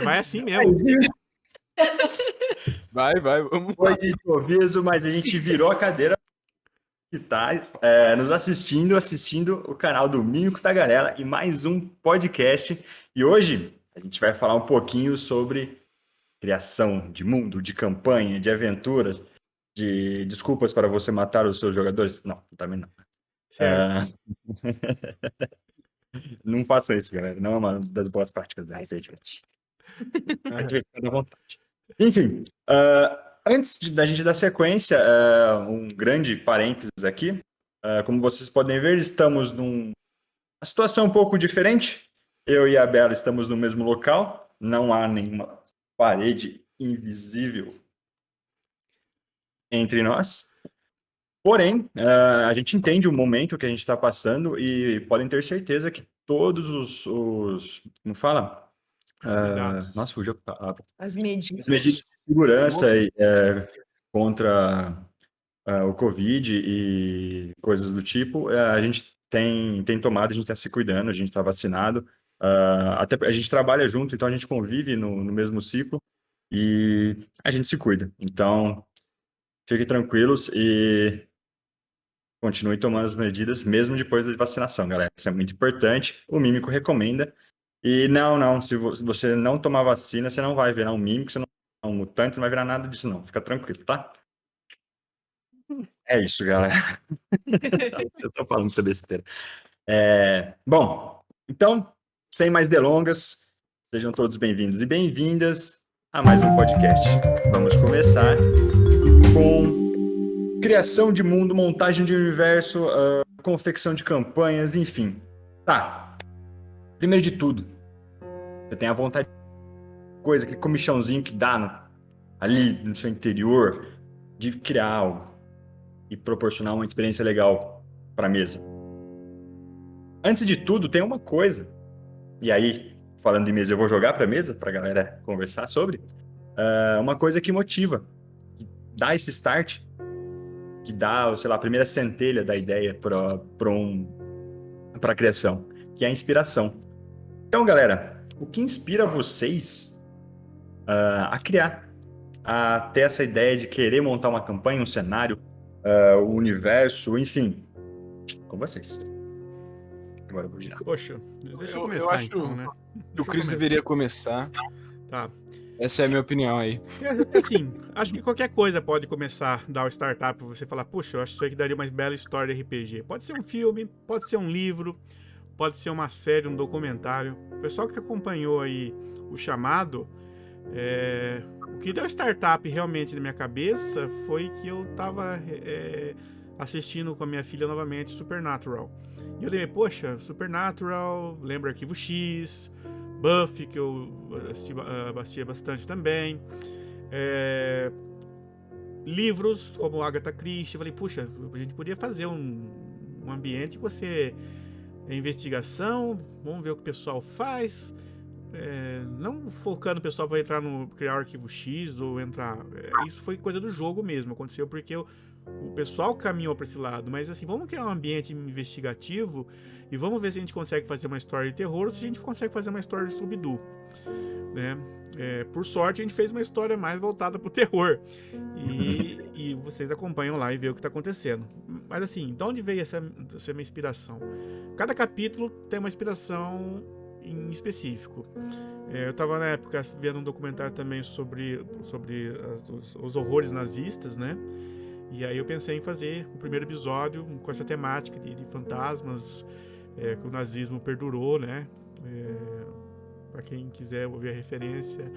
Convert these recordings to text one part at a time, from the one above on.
vai assim mesmo. Vai, vamos lá. Foi de improviso, mas a gente virou a cadeira que tá nos assistindo o canal do Mímico Tagarela e mais um podcast. E hoje a gente vai falar um pouquinho sobre criação de mundo, de campanha, de aventuras, de desculpas para você matar os seus jogadores. Não, também não. Certo. Não façam isso, galera. Não é uma das boas práticas da Resident. À vontade. Enfim, antes da gente dar sequência, um grande parênteses aqui. Como vocês podem ver, estamos numa situação um pouco diferente. Eu e a Bela estamos no mesmo local. Não há nenhuma parede invisível entre nós. Porém, a gente entende o momento que a gente está passando e podem ter certeza que todos os como fala? Cuidados. Nossa, fugiu a palavra. As medidas. As medidas de segurança contra o Covid e coisas do tipo, a gente tem tomado, a gente está se cuidando, a gente está vacinado, até a gente trabalha junto, então a gente convive no mesmo ciclo e a gente se cuida. Então, fiquem tranquilos e continuem tomando as medidas mesmo depois da vacinação, galera. Isso é muito importante. O Mímico recomenda. E não, se você não tomar vacina, você não vai virar um mímico, você não vai virar um mutante, não vai virar nada disso, não. Fica tranquilo, tá? É isso, galera. Eu tô falando essa besteira. Bom, então, sem mais delongas, sejam todos bem-vindos e bem-vindas a mais um podcast. Vamos começar com criação de mundo, montagem de universo, confecção de campanhas, enfim. Tá. Primeiro de tudo, você tem a vontade de coisa, aquele comichãozinho que dá ali no seu interior de criar algo e proporcionar uma experiência legal para a mesa. Antes de tudo, tem uma coisa, e aí, falando de mesa, eu vou jogar para a mesa, para a galera conversar sobre, uma coisa que motiva, que dá esse start, que dá, sei lá, a primeira centelha da ideia para a criação, que é a inspiração. Então, galera, o que inspira vocês a criar, a ter essa ideia de querer montar uma campanha, um cenário, o universo, enfim, com vocês. Agora eu vou girar. Poxa, deixa eu Eu começar acho então, né? que o Chris deveria começar. Tá. Essa é a minha opinião aí. Assim, acho que qualquer coisa pode começar a dar o startup pra você falar, puxa, eu acho que isso aqui daria uma bela história de RPG. Pode ser um filme, pode ser um livro, pode ser uma série, um documentário. O pessoal que acompanhou aí o chamado, o que deu startup realmente na minha cabeça foi que eu tava assistindo com a minha filha novamente Supernatural. E eu lembrei, poxa, Supernatural, lembra Arquivo X, Buffy, que eu assistia bastante também. Livros como Agatha Christie. Eu falei, puxa, a gente podia fazer um ambiente que você... investigação, vamos ver o que o pessoal faz. Não focando o pessoal para entrar no criar arquivo X ou entrar. Isso foi coisa do jogo mesmo, aconteceu porque o pessoal caminhou para esse lado. Mas assim, vamos criar um ambiente investigativo e vamos ver se a gente consegue fazer uma história de terror ou se a gente consegue fazer uma história de Scooby-Doo, né? Por sorte, a gente fez uma história mais voltada pro terror. E vocês acompanham lá e vê o que tá acontecendo. Mas assim, de onde veio essa minha inspiração? Cada capítulo tem uma inspiração em específico. Eu tava na época vendo um documentário também sobre os horrores nazistas, né? E aí eu pensei em fazer o primeiro episódio com essa temática de fantasmas, que o nazismo perdurou, né? Para quem quiser ouvir a referência,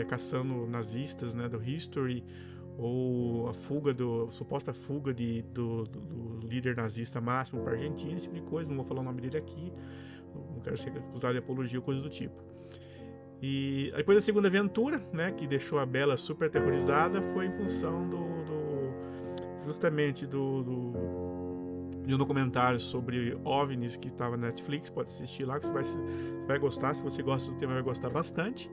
Caçando Nazistas, né, do History, ou a suposta fuga do líder nazista máximo para a Argentina, esse tipo de coisa. Não vou falar o nome dele aqui, não quero ser acusado de apologia ou coisa do tipo. E depois a segunda aventura, né, que deixou a Bela super aterrorizada, foi em função justamente de um documentário sobre OVNIs que estava na Netflix. Pode assistir lá que você vai gostar. Se você gosta do tema, vai gostar bastante.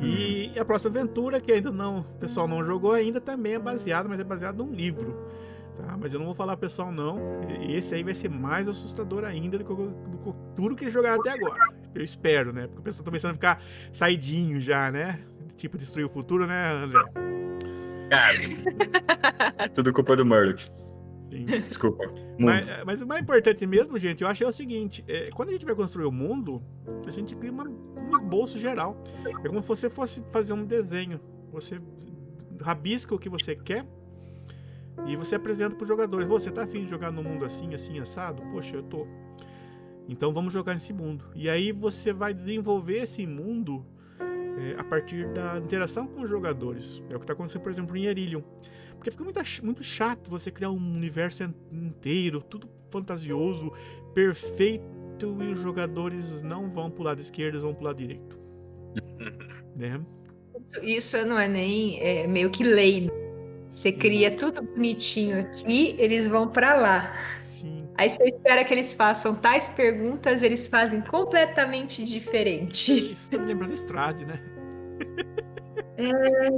E a próxima aventura, que ainda o pessoal não jogou ainda, também é baseado, mas é baseado num livro, tá? Mas eu não vou falar pro pessoal não. E esse aí vai ser mais assustador ainda do que tudo que eles jogaram até agora. Eu espero, né? Porque o pessoal tá começando a ficar saidinho já, né? Tipo, destruir o futuro, né, André? Cara, tudo culpa do Murdoch. Sim. Desculpa. Mas o mais importante mesmo, gente, eu acho é o seguinte: quando a gente vai construir o mundo, a gente cria um esboço geral. É como se você fosse fazer um desenho. Você rabisca o que você quer e você apresenta para os jogadores. Você tá afim de jogar num mundo assim, assim, assado? Poxa, eu tô. Então vamos jogar nesse mundo. E aí você vai desenvolver esse mundo a partir da interação com os jogadores. É o que está acontecendo, por exemplo, em Erillion. Porque fica muito chato você criar um universo inteiro, tudo fantasioso, perfeito, e os jogadores não vão pro lado esquerdo, eles vão pro lado direito. Né? Isso não é nem meio que lei. Você cria tudo bonitinho aqui, eles vão para lá. Sim. Aí você espera que eles façam tais perguntas, eles fazem completamente diferente. Isso tá me lembrando Estrade, né?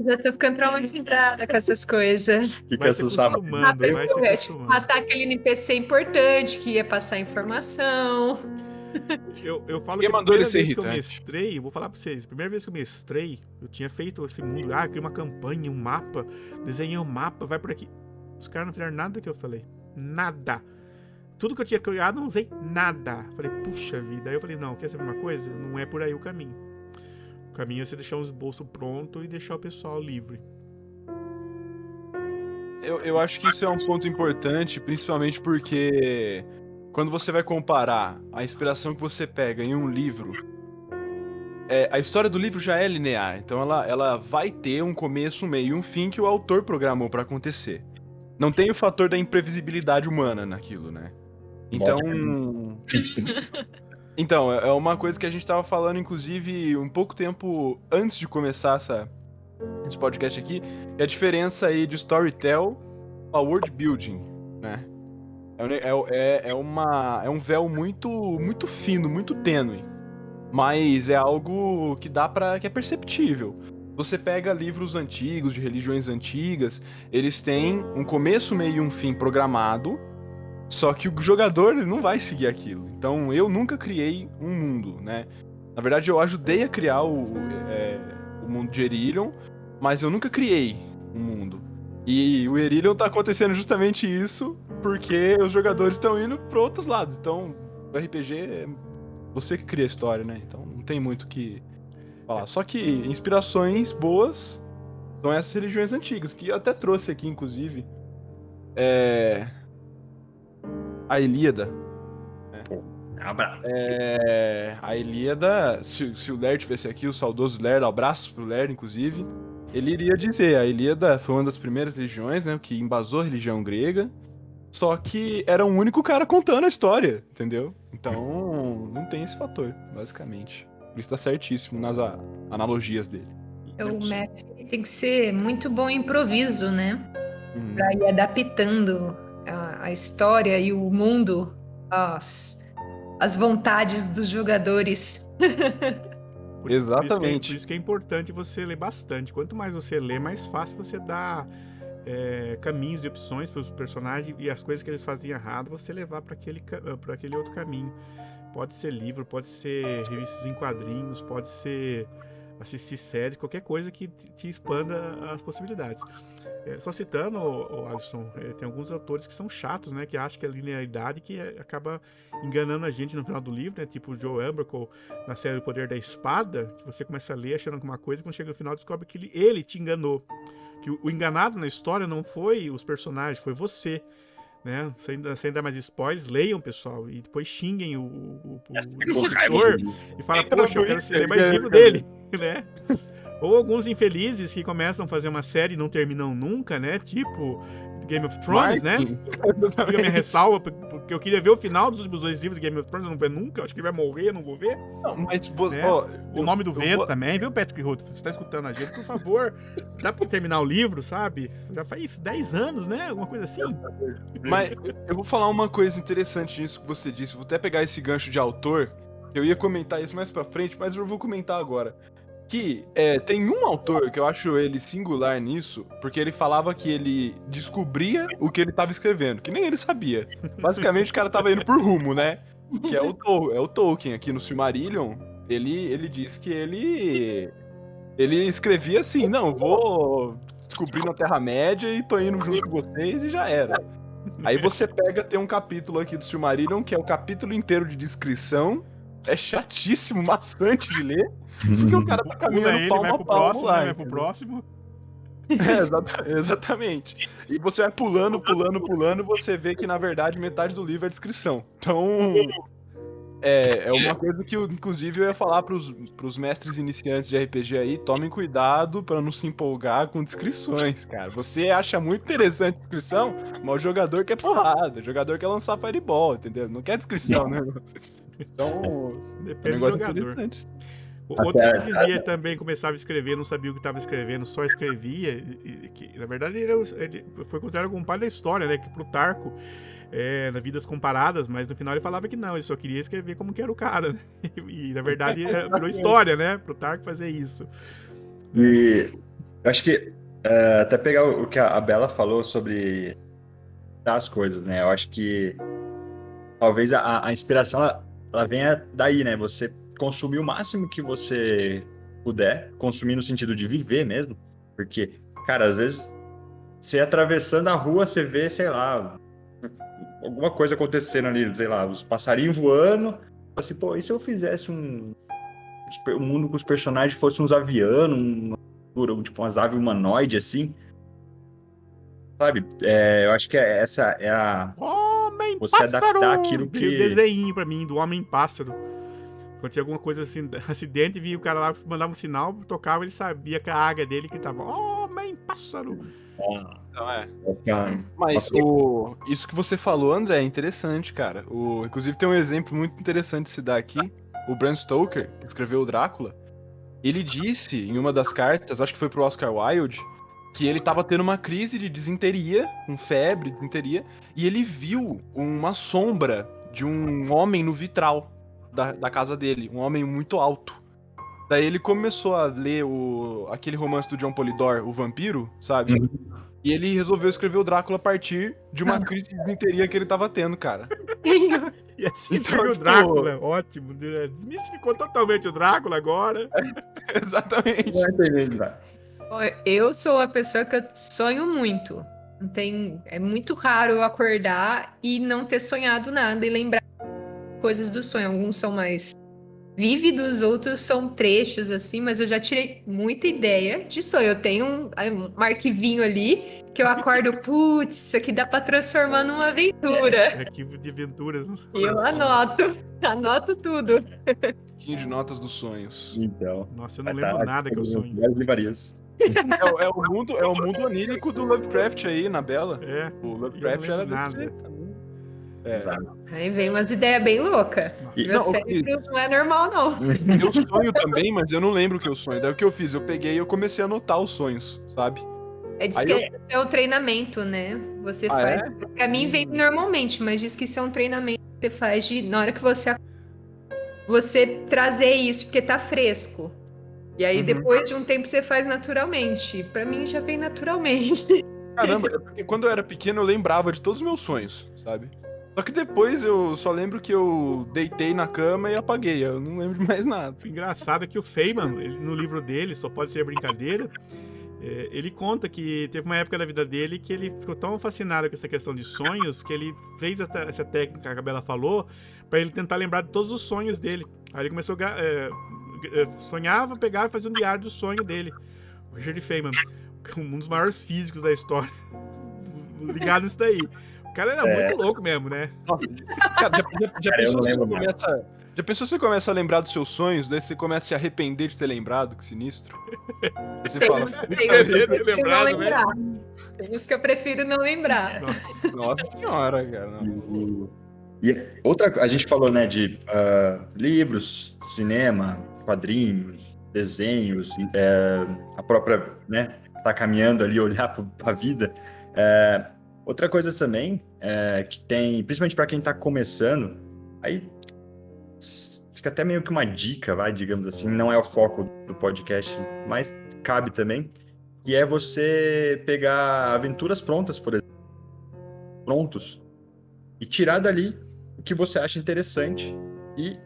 Já tô ficando traumatizada com essas coisas. Que Vai se assustar. acostumando, vai se acostumando. Matar aquele NPC importante que ia passar informação. Eu falo Quem que a mandou ele primeira ser vez que eu irritante? mestrei, eu vou falar pra vocês, a primeira vez que eu mestrei, eu tinha feito esse mundo, criei uma campanha, um mapa, desenhei um mapa, vai por aqui. Os caras não fizeram nada do que eu falei. Nada. Tudo que eu tinha criado, não usei nada. Falei, puxa vida. Aí eu falei, não, quer saber uma coisa? Não é por aí o caminho. O caminho é você deixar um esboço pronto e deixar o pessoal livre. Eu acho que isso é um ponto importante, principalmente porque quando você vai comparar a inspiração que você pega em um livro, a história do livro já é linear, então ela vai ter um começo, um meio e um fim que o autor programou pra acontecer. Não tem o fator da imprevisibilidade humana naquilo, né? Então, é uma coisa que a gente tava falando, inclusive, um pouco tempo antes de começar esse podcast aqui, é a diferença aí de storytell a world building, né? É um véu muito fino, muito tênue, mas é algo que que é perceptível. Você pega livros antigos, de religiões antigas, eles têm um começo, meio e um fim programado, só que o jogador não vai seguir aquilo. Então, eu nunca criei um mundo, né? Na verdade, eu ajudei a criar o mundo de Erillion, mas eu nunca criei um mundo. E o Erillion tá acontecendo justamente isso, porque os jogadores estão indo para outros lados. Então, o RPG é você que cria a história, né? Então, não tem muito o que falar. Só que inspirações boas são essas religiões antigas, que eu até trouxe aqui, inclusive. A Ilíada. A Ilíada, se o Ler tivesse aqui, o saudoso Ler, abraço pro Ler, inclusive, ele iria dizer, a Ilíada foi uma das primeiras religiões, né, que embasou a religião grega, só que era um único cara contando a história, entendeu? Então, não tem esse fator, basicamente. Ele está certíssimo nas analogias dele. O mestre tem que ser muito bom em improviso, né? Pra ir adaptando a história e o mundo às vontades dos jogadores. Exatamente. Por isso que é importante você ler bastante. Quanto mais você lê, mais fácil você dá caminhos e opções para os personagens e as coisas que eles faziam errado, você levar para aquele outro caminho. Pode ser livro, pode ser revistas em quadrinhos, pode ser assistir série, qualquer coisa que te expanda as possibilidades. Só citando, Alisson, tem alguns autores que são chatos, né? Que acham que é linearidade que acaba enganando a gente no final do livro, né? Tipo o Joe Ambercole na série O Poder da Espada, que você começa a ler achando que uma coisa e quando chega no final descobre que ele te enganou. Que o enganado na história não foi os personagens, foi você. Né? Sem dar mais spoilers, leiam, pessoal, e depois xinguem o escritor e fala, poxa, eu quero ler mais livro dele, né? Ou alguns infelizes que começam a fazer uma série e não terminam nunca, né? Tipo Game of Thrones, né? Fica a minha ressalva, porque eu queria ver o final dos últimos 2 livros de Game of Thrones, eu não vou ver nunca, eu acho que ele vai morrer, eu não vou ver. Não, mas né? O Nome do Vento também, viu, Patrick Roth? Você tá escutando a gente, por favor, dá pra terminar o livro, sabe? Já faz 10 anos, né? Alguma coisa assim. Mas eu vou falar uma coisa interessante nisso que você disse, vou até pegar esse gancho de autor, eu ia comentar isso mais pra frente, mas eu vou comentar agora. Que tem um autor que eu acho ele singular nisso, porque ele falava que ele descobria o que ele tava escrevendo, que nem ele sabia. Basicamente o cara tava indo por rumo, né? Que é o Tolkien aqui no Silmarillion. ele disse que ele escrevia assim, não, vou descobrir a Terra-média e tô indo junto com vocês e já era. Aí você tem um capítulo aqui do Silmarillion, que é o capítulo inteiro de descrição, é chatíssimo, maçante de ler, porque o cara tá Pula caminhando ele, palmo vai a pro palmo próximo, lá, né? Vai pro entendeu? próximo. Exatamente. E você vai pulando, você vê que na verdade metade do livro é descrição. Então, é uma coisa que, inclusive, eu ia falar pros mestres iniciantes de RPG aí, tomem cuidado pra não se empolgar com descrições, cara. Você acha muito interessante a descrição, mas o jogador quer porrada, o jogador quer lançar fireball, entendeu? Não quer descrição, né? Então, é um Depende do negócio jogador. interessante. Outro que dizia também, começava a escrever, não sabia o que estava escrevendo, só escrevia, que na verdade ele foi considerado como pai da história, né? Que Plutarco, na Vidas Comparadas, mas no final ele falava que não, ele só queria escrever como que era o cara, né? E na verdade virou história, né? Plutarco fazer isso. E eu acho que até pegar o que a Bela falou sobre as coisas, né? Eu acho que talvez a inspiração ela venha daí, né? Você consumir o máximo que você puder, consumir no sentido de viver mesmo, porque, cara, às vezes você atravessando a rua, você vê, sei lá, alguma coisa acontecendo ali, sei lá, os passarinhos voando, assim, pô, e se eu fizesse um mundo com os personagens fossem uns avianos, tipo umas aves humanoides, assim, sabe? Eu acho que essa é a... Homem Você pássaro! adaptar aquilo Veio que... desenho pra mim do Homem Pássaro. Quando tinha alguma coisa assim, acidente, via o cara lá, mandava um sinal, tocava, ele sabia que a águia dele que tava Homem Pássaro. Então, Ah, Mas isso que você falou, André, é interessante, cara. Inclusive tem um exemplo muito interessante de se dar aqui. O Bram Stoker, que escreveu o Drácula, ele disse em uma das cartas, acho que foi pro Oscar Wilde, que ele tava tendo uma crise de disenteria, com febre, disenteria, e ele viu uma sombra de um homem no vitral da casa dele, um homem muito alto. Daí ele começou a ler aquele romance do John Polidor, O Vampiro, sabe? E ele resolveu escrever o Drácula a partir de uma crise de desinteria que ele tava tendo, cara. E assim Então, escreveu o tipo- Drácula, ótimo. Desmistificou totalmente o Drácula agora. Exatamente. Não entendi, né? Eu sou a pessoa que eu sonho muito. É muito raro eu acordar e não ter sonhado nada e lembrar coisas do sonho. Alguns são mais vívidos, outros são trechos, assim, mas eu já tirei muita ideia de sonho. Eu tenho um arquivinho ali que eu acordo, putz, isso aqui dá pra transformar numa aventura. Arquivo de aventuras. E eu anoto tudo. Pouquinho de notas dos sonhos. Então... Nossa, eu não lembro nada que eu sonho. Várias livrarias. É o mundo onírico do Lovecraft aí, na Bela. É, O eu Lovecraft não era lembro desse nada. jeito também. Exato. Aí vem umas ideias bem loucas. E- Meu Não, cérebro não é normal, não. Eu sonho também, mas eu não lembro o que eu sonho. Daí o que eu fiz? Eu peguei e eu comecei a anotar os sonhos, sabe? Diz Aí que isso é o treinamento, né? Você faz. é? Pra mim vem normalmente, mas diz que isso é um treinamento que você faz na hora que você trazer isso, porque tá fresco. E aí, Uhum. depois de um tempo, você faz naturalmente. Pra mim, já vem naturalmente. Caramba, é porque quando eu era pequeno eu lembrava de todos os meus sonhos, sabe? Só que depois eu só lembro que eu deitei na cama e apaguei. Eu não lembro de mais nada. O engraçado é que o Feynman, no livro dele, Só Pode Ser Brincadeira, ele conta que teve uma época da vida dele que ele ficou tão fascinado com essa questão de sonhos que ele fez essa técnica que a Bela falou para ele tentar lembrar de todos os sonhos dele. Aí ele começou a sonhava, pegava e fazia um diário do sonho dele. O Richard Feynman, um dos maiores físicos da história, ligado nisso daí. O cara era muito louco mesmo, né? Nossa, cara, já Cara, eu pensou não se lembro você começa. Já pensou se você começa a lembrar dos seus sonhos, daí você começa a se arrepender de ter lembrado, que sinistro? Aí você fala, Tem uns "Puta, que eu ter prefiro não lembrado, né?" lembrar. Tem uns que eu prefiro não lembrar. Nossa, nossa senhora, cara. Não. E outra, a gente falou, né, de livros, cinema, quadrinhos, desenhos, a própria, né, tá caminhando ali, olhar pra vida. Outra coisa também, que tem, principalmente para quem tá começando, aí fica até meio que uma dica, digamos assim, não é o foco do podcast, mas cabe também, que é você pegar aventuras prontas, por exemplo, prontos, e tirar dali o que você acha interessante e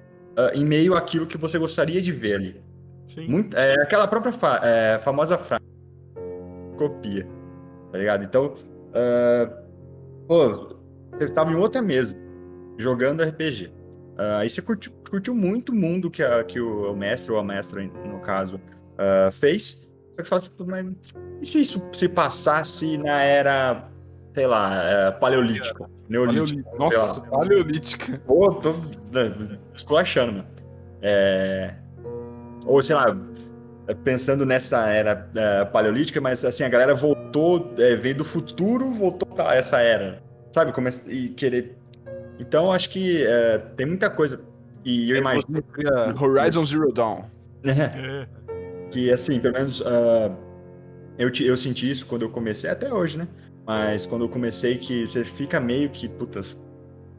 em meio àquilo que você gostaria de ver ali. Sim. Aquela própria famosa frase, copia, tá ligado? Então, pô, você estava em outra mesa, jogando RPG. Aí você curtiu muito o mundo que o mestre, ou a mestra, no caso, fez. Só que fala assim, "Pô, mas e se isso se passasse na era, sei lá, paleolítica, neolítica, sei lá. Nossa, paleolítica. Pô, tô esculachando, mano. Ou, sei lá, pensando nessa era paleolítica, mas assim, a galera voltou, veio do futuro, voltou pra essa era, sabe? E querer. Então, acho que tem muita coisa. E eu imagino Você cria Horizon Zero Dawn. É. que, assim, pelo menos eu senti isso quando eu comecei, até hoje, né? Mas quando eu comecei, que você fica meio que, puta,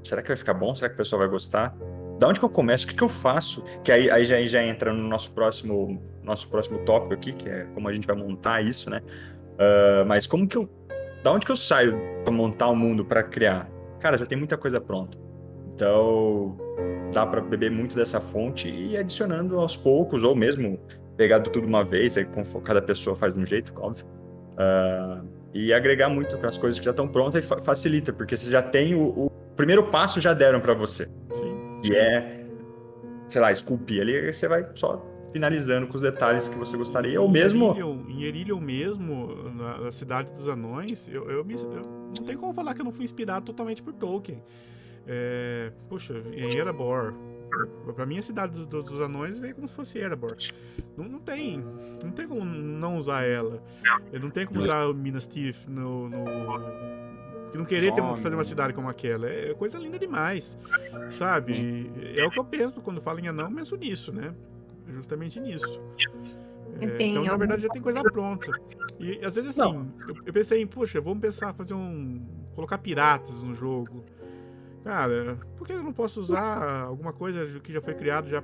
será que vai ficar bom? Será que o pessoal vai gostar? Da onde que eu começo? O que que eu faço? Que aí já entra no nosso próximo tópico aqui, que é como a gente vai montar isso, né? Mas da onde que eu saio para montar um mundo, para criar? Cara, já tem muita coisa pronta. Então, dá para beber muito dessa fonte e ir adicionando aos poucos, ou mesmo pegar tudo de uma vez, aí cada pessoa faz de um jeito, óbvio. E agregar muito com as coisas que já estão prontas e facilita, porque você já tem o primeiro passo, já deram para você. Sim. Que é, sei lá, esculpir ali, aí você vai só finalizando com os detalhes que você gostaria, ou mesmo... Em Erillion mesmo, na Cidade dos Anões, eu não tem como falar que eu não fui inspirado totalmente por Tolkien. Puxa, em Erebor, pra mim a Cidade dos Anões veio como se fosse Erebor. Não tem como não usar ela. Eu não tem como usar o Minas Tirith que não querer fazer uma cidade como aquela. É coisa linda demais, sabe? É o que eu penso quando falo em anão, eu penso nisso, né? Justamente nisso. Então, na verdade, já tem coisa pronta. E às vezes assim, eu pensei em, poxa, vamos pensar, colocar piratas no jogo. Cara, por que eu não posso usar alguma coisa que já foi criado já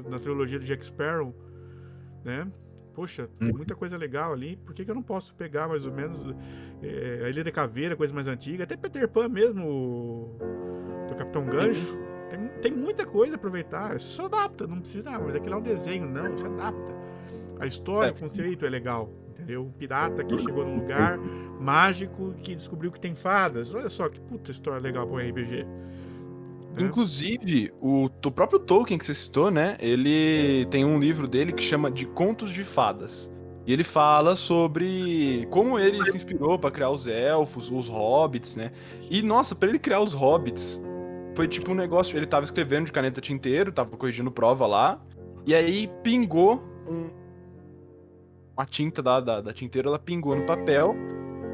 na trilogia do Jack Sparrow, né? Poxa, tem muita coisa legal ali. Por que eu não posso pegar mais ou menos a Ilha da Caveira, coisa mais antiga, até Peter Pan mesmo, do Capitão Gancho. Tem muita coisa a aproveitar. Isso só adapta, não precisa, mas aquilo é um desenho, não, isso adapta. A história, o conceito é legal, entendeu? Um pirata que chegou num lugar mágico que descobriu que tem fadas. Olha só que puta história legal para um RPG. Inclusive, o próprio Tolkien que você citou, né? Ele tem um livro dele que chama de Contos de Fadas. E ele fala sobre como ele se inspirou para criar os elfos, os hobbits, né? E, nossa, para ele criar os hobbits, foi tipo um negócio... Ele tava escrevendo de caneta tinteiro, tava corrigindo prova lá, e aí pingou uma tinta da tinteira, ela pingou no papel.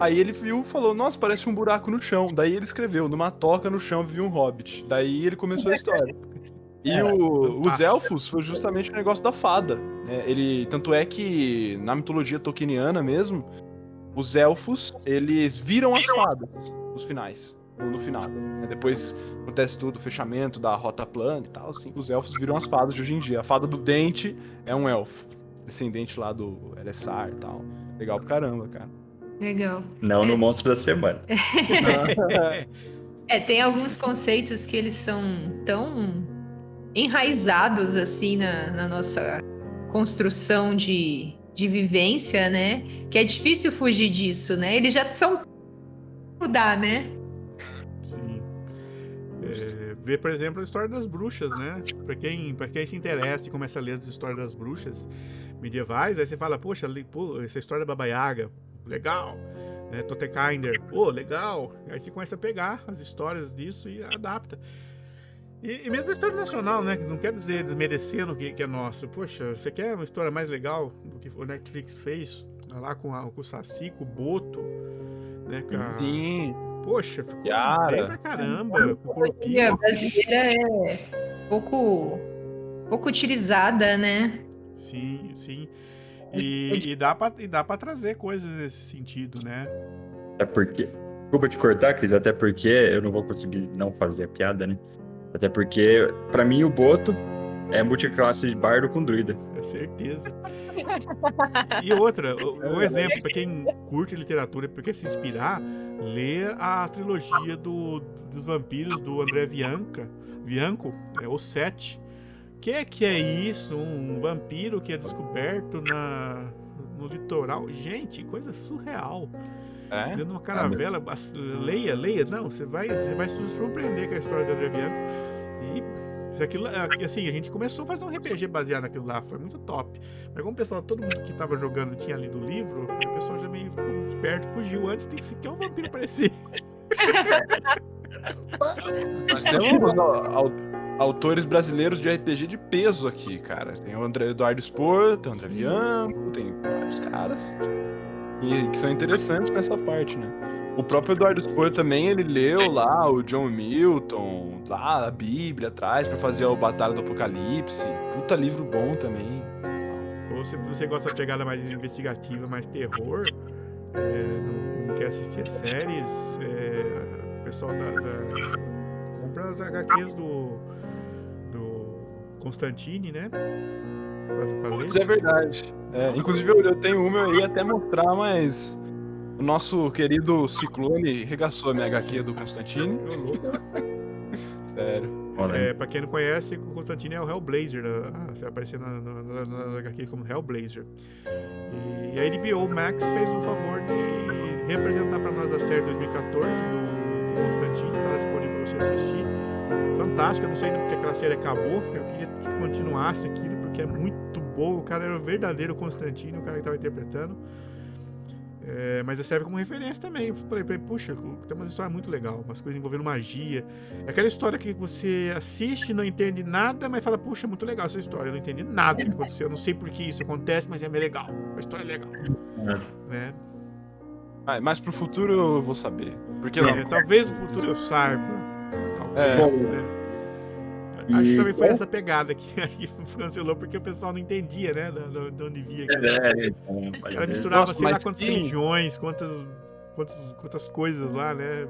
Aí ele viu, falou, nossa, parece um buraco no chão. Daí ele escreveu, numa toca no chão viu um hobbit. Daí ele começou a história. E os elfos foi justamente o negócio da fada, né? Tanto é que na mitologia tolkieniana mesmo, os elfos, eles viram as fadas nos finais. No final. Depois acontece tudo, o fechamento da Rota Plana e tal, assim. Os elfos viram as fadas de hoje em dia. A fada do dente é um elfo. Descendente lá do Elessar e tal. Legal pra caramba, cara. Legal. Não no Monstro da Semana. Tem alguns conceitos que eles são tão enraizados assim na nossa construção de vivência, né? Que é difícil fugir disso, né? Eles já são mudar, né? Sim. Ver, por exemplo, a história das bruxas, né? Pra quem se interessa e começa a ler as histórias das bruxas medievais, aí você fala, poxa, essa história da Baba Yaga, legal, né? Totekinder, legal. Aí você começa a pegar as histórias disso e adapta. E mesmo a história nacional, né? Não quer dizer desmerecendo que é nosso. Poxa, você quer uma história mais legal do que o Netflix fez lá com o Saci, com o Boto, né? Sim. Poxa, ficou Yara. bem pra caramba. Com o Corpinho. A brasileira é pouco utilizada, né? Sim, sim. E dá pra trazer coisas nesse sentido, né? É porque... Desculpa te cortar, Cris, até porque eu não vou conseguir não fazer a piada, né? Até porque, pra mim, o Boto é multiclasse de bardo com druida. É certeza. E outra, um exemplo, pra quem curte literatura e quer se inspirar, lê a trilogia dos vampiros do André Bianco, O Sete. que é isso? Um vampiro que é descoberto no litoral? Gente, coisa surreal. É? Dentro de uma caravela, leia. Não, você vai se surpreender com a história do André Bianco. E aquilo, assim, a gente começou a fazer um RPG baseado naquilo lá, foi muito top. Mas como o pessoal, todo mundo que tava jogando tinha lido o livro, o pessoal já meio ficou esperto, fugiu antes de que um vampiro aparecer. Nós temos autores brasileiros de RPG de peso aqui, cara. Tem o Eduardo Spohr, tem o André Bianco, tem vários caras que são interessantes nessa parte, né? O próprio Eduardo Spohr também, ele leu lá o John Milton, lá a Bíblia atrás, pra fazer a Batalha do Apocalipse. Puta livro bom também. Ou se você gosta de pegada mais investigativa, mais terror, não quer assistir as séries, o pessoal compra as HQs do Constantine, né? Pra ler. Isso é verdade. Inclusive eu tenho uma, eu ia até mostrar, mas o nosso querido Ciclone regaçou a minha HQ do Constantine. Sério. Pra quem não conhece, o Constantine é o Hellblazer, você aparecer na HQ como Hellblazer. E a HBO Max fez o favor de representar pra nós a série 2014 do Constantine, tá disponível pra você assistir. Fantástica, não sei ainda porque aquela série acabou, eu queria que continuasse aquilo, porque é muito boa, o cara era o verdadeiro Constantine, o cara que tava interpretando. Mas serve como referência também. Falei, puxa, tem uma história muito legal, umas coisas envolvendo magia. É aquela história que você assiste, não entende nada, mas fala, puxa, muito legal essa história. Eu não entendi nada do que aconteceu, eu não sei por que isso acontece, mas é bem legal. A história é legal. Né? Mas pro futuro eu vou saber. Porque talvez no futuro eu saiba. Talvez. Acho que também foi essa pegada que cancelou, porque o pessoal não entendia, né? De onde via. Ela misturava, sei lá, quantas religiões, quantas coisas lá, né?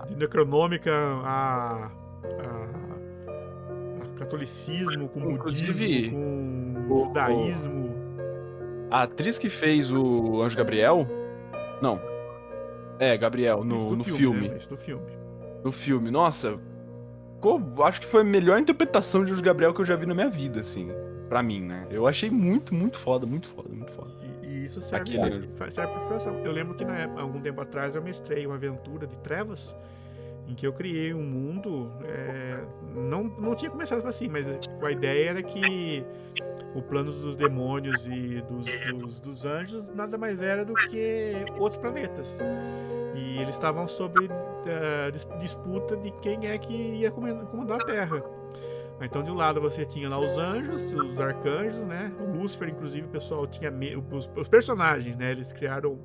De Necronômica a catolicismo, com budismo, com judaísmo. A atriz que fez o Anjo Gabriel... Não. Gabriel, no filme. Né? Isso no filme. No filme, nossa... Acho que foi a melhor interpretação de Anjo Gabriel que eu já vi na minha vida, assim. Pra mim, né? Eu achei muito, muito foda, muito foda, muito foda. E isso serve pra frustração. Eu lembro que algum tempo atrás eu mestrei uma aventura de trevas em que eu criei um mundo. Não tinha começado assim, mas a ideia era que o plano dos demônios e dos anjos nada mais era do que outros planetas. E eles estavam sobre disputa de quem é que ia comandar a Terra. Então, de um lado você tinha lá os anjos, os arcanjos, né? O Lúcifer, inclusive, o pessoal tinha os personagens, né? Eles criaram...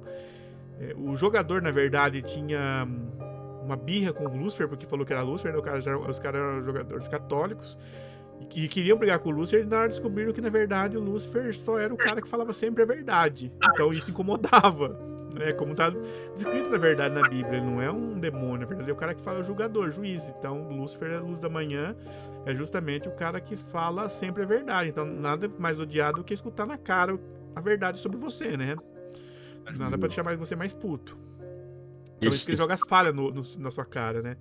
o jogador, na verdade, tinha uma birra com o Lúcifer, porque falou que era Lúcifer, né? Os caras eram jogadores católicos e queriam brigar com o Lúcifer, e na hora descobriram que, na verdade, o Lúcifer só era o cara que falava sempre a verdade. Então, isso incomodava. Como está descrito na verdade na Bíblia, ele não é um demônio, na verdade é o cara que fala o julgador, juiz. Então Lúcifer é a luz da manhã, é justamente o cara que fala sempre a verdade. Então nada mais odiado do que escutar na cara a verdade sobre você, né? Nada pra deixar você mais puto. Então isso que ele joga as falhas na sua cara, né?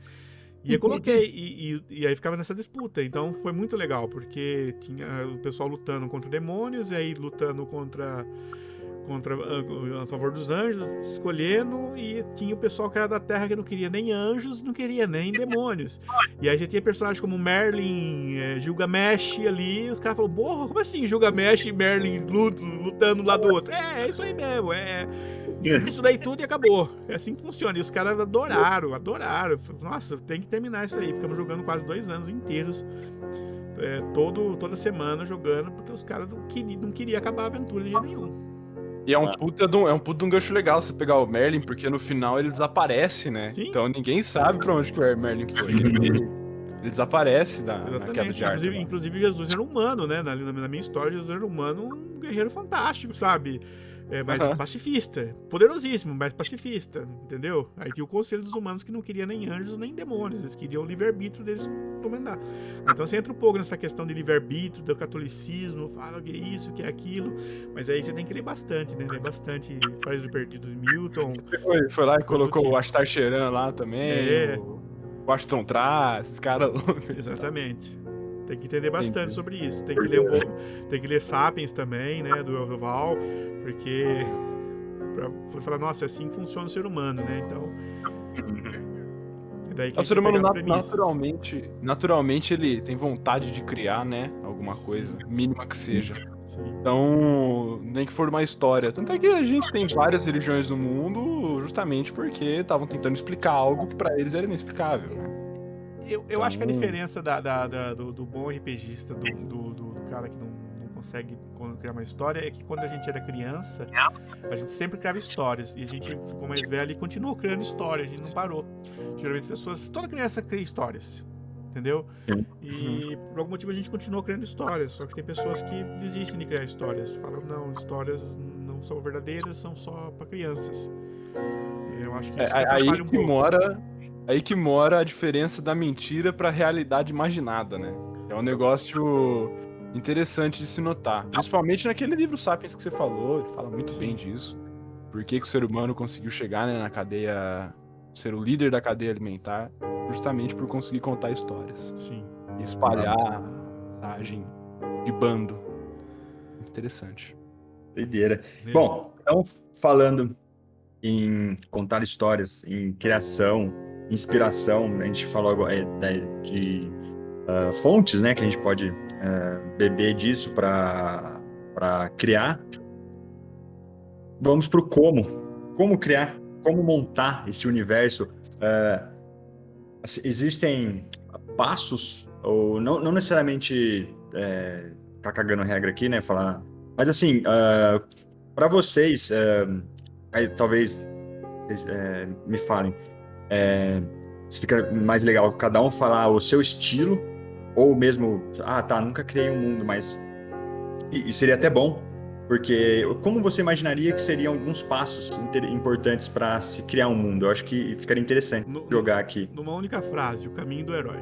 E eu coloquei, e aí ficava nessa disputa. Então foi muito legal, porque tinha o pessoal lutando contra demônios, e aí lutando a favor dos anjos, escolhendo, e tinha o pessoal que era da Terra que não queria nem anjos, não queria nem demônios. E aí você tinha personagens como Merlin, Gilgamesh ali, e os caras falaram, porra, como assim Gilgamesh e Merlin lutando um lado do outro? É isso aí mesmo, isso daí tudo e acabou. É assim que funciona. E os caras adoraram. Nossa, tem que terminar isso aí. Ficamos jogando quase 2 anos inteiros, toda semana jogando, porque os caras não queriam acabar a aventura de jeito nenhum. E é um puta de um gancho legal você pegar o Merlin, porque no final ele desaparece, né? Sim. Então ninguém sabe pra onde que o Merlin foi. Ele desaparece na queda de árvore. Inclusive Jesus era humano, né? Na minha história, Jesus era humano, um guerreiro fantástico, sabe? Mas pacifista, poderosíssimo, mas pacifista, entendeu? Aí tinha o conselho dos humanos que não queria nem anjos nem demônios, eles queriam o livre-arbítrio deles comandar. Então você entra um pouco nessa questão de livre-arbítrio, do catolicismo, fala que é isso, que é aquilo, mas aí você tem que ler bastante, né? Ler bastante Paraíso Perdido de Milton. Foi lá e colocou o Astar Sheran lá também, o Washington Traz, esses caras. Exatamente. Tem que entender bastante Entendi. sobre isso. Tem que ler Sapiens também, né, do Yuval, porque pra falar, nossa, é assim que funciona o ser humano, né? Então, é daí que a O gente ser vai humano pegar as premissas. naturalmente ele tem vontade de criar, né? Alguma coisa, mínima que seja. Sim. Então, nem que for uma história. Tanto é que a gente tem várias religiões no mundo justamente porque estavam tentando explicar algo que pra eles era inexplicável, né? Eu acho que a Então, diferença do bom RPGista, do cara que não consegue criar uma história, é que quando a gente era criança, a gente sempre criava histórias. E a gente ficou mais velho e continuou criando histórias, a gente não parou. Geralmente as pessoas, toda criança cria histórias, entendeu? E por algum motivo a gente continuou criando histórias. Só que tem pessoas que desistem de criar histórias. Falam, não, histórias não são verdadeiras, são só para crianças. Eu acho que isso que atrapalha um pouco. aí que mora a diferença da mentira pra realidade imaginada, né? É um negócio interessante de se notar. Principalmente naquele livro Sapiens que você falou, ele fala muito bem disso. Por que que o ser humano conseguiu chegar, né, na cadeia, ser o líder da cadeia alimentar, justamente por conseguir contar histórias. Sim. E espalhar a mensagem de bando. Interessante. Doideira. É. Bom, então falando em contar histórias, em criação, inspiração, a gente falou agora de fontes, né, que a gente pode beber disso para criar. Vamos para o como. Como criar, como montar esse universo. Existem passos, ou não necessariamente ficar cagando regra aqui, né, falar, mas assim, para vocês, aí talvez vocês me falem, se fica mais legal cada um falar o seu estilo, ou mesmo, nunca criei um mundo, mas e seria até bom, porque como você imaginaria que seriam alguns passos importantes para se criar um mundo? Eu acho que ficaria interessante jogar aqui. Numa única frase, o caminho do herói.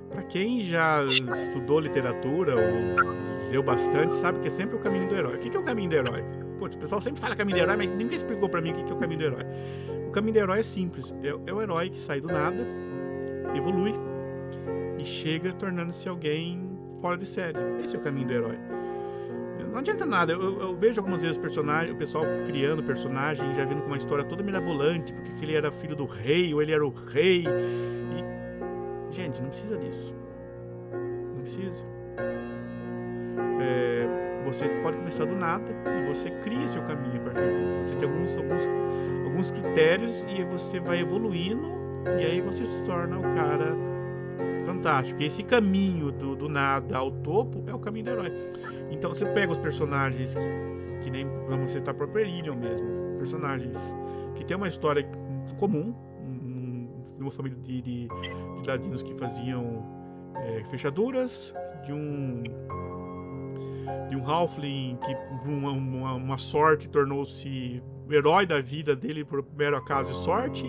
Para quem já estudou literatura ou leu bastante, sabe que é sempre o caminho do herói. O que é o caminho do herói? Pô, o pessoal sempre fala caminho do herói, mas ninguém explicou para mim o que é o caminho do herói. O caminho do herói é simples. É o herói que sai do nada, evolui e chega tornando-se alguém fora de série. Esse é o caminho do herói. Não adianta nada, eu vejo algumas vezes o pessoal criando personagem, já vindo com uma história toda mirabolante, porque ele era filho do rei, ou ele era o rei. E, gente, não precisa disso. Não precisa. Você pode começar do nada e você cria seu caminho a partir disso. Você tem alguns critérios e você vai evoluindo, e aí você se torna o cara fantástico. E esse caminho do nada ao topo é o caminho do herói. Então você pega os personagens que nem vamos citar para Perillion mesmo, personagens que tem uma história comum, uma família de ladinos que faziam fechaduras, de um halfling que por uma sorte tornou-se o herói da vida dele por mero acaso e sorte,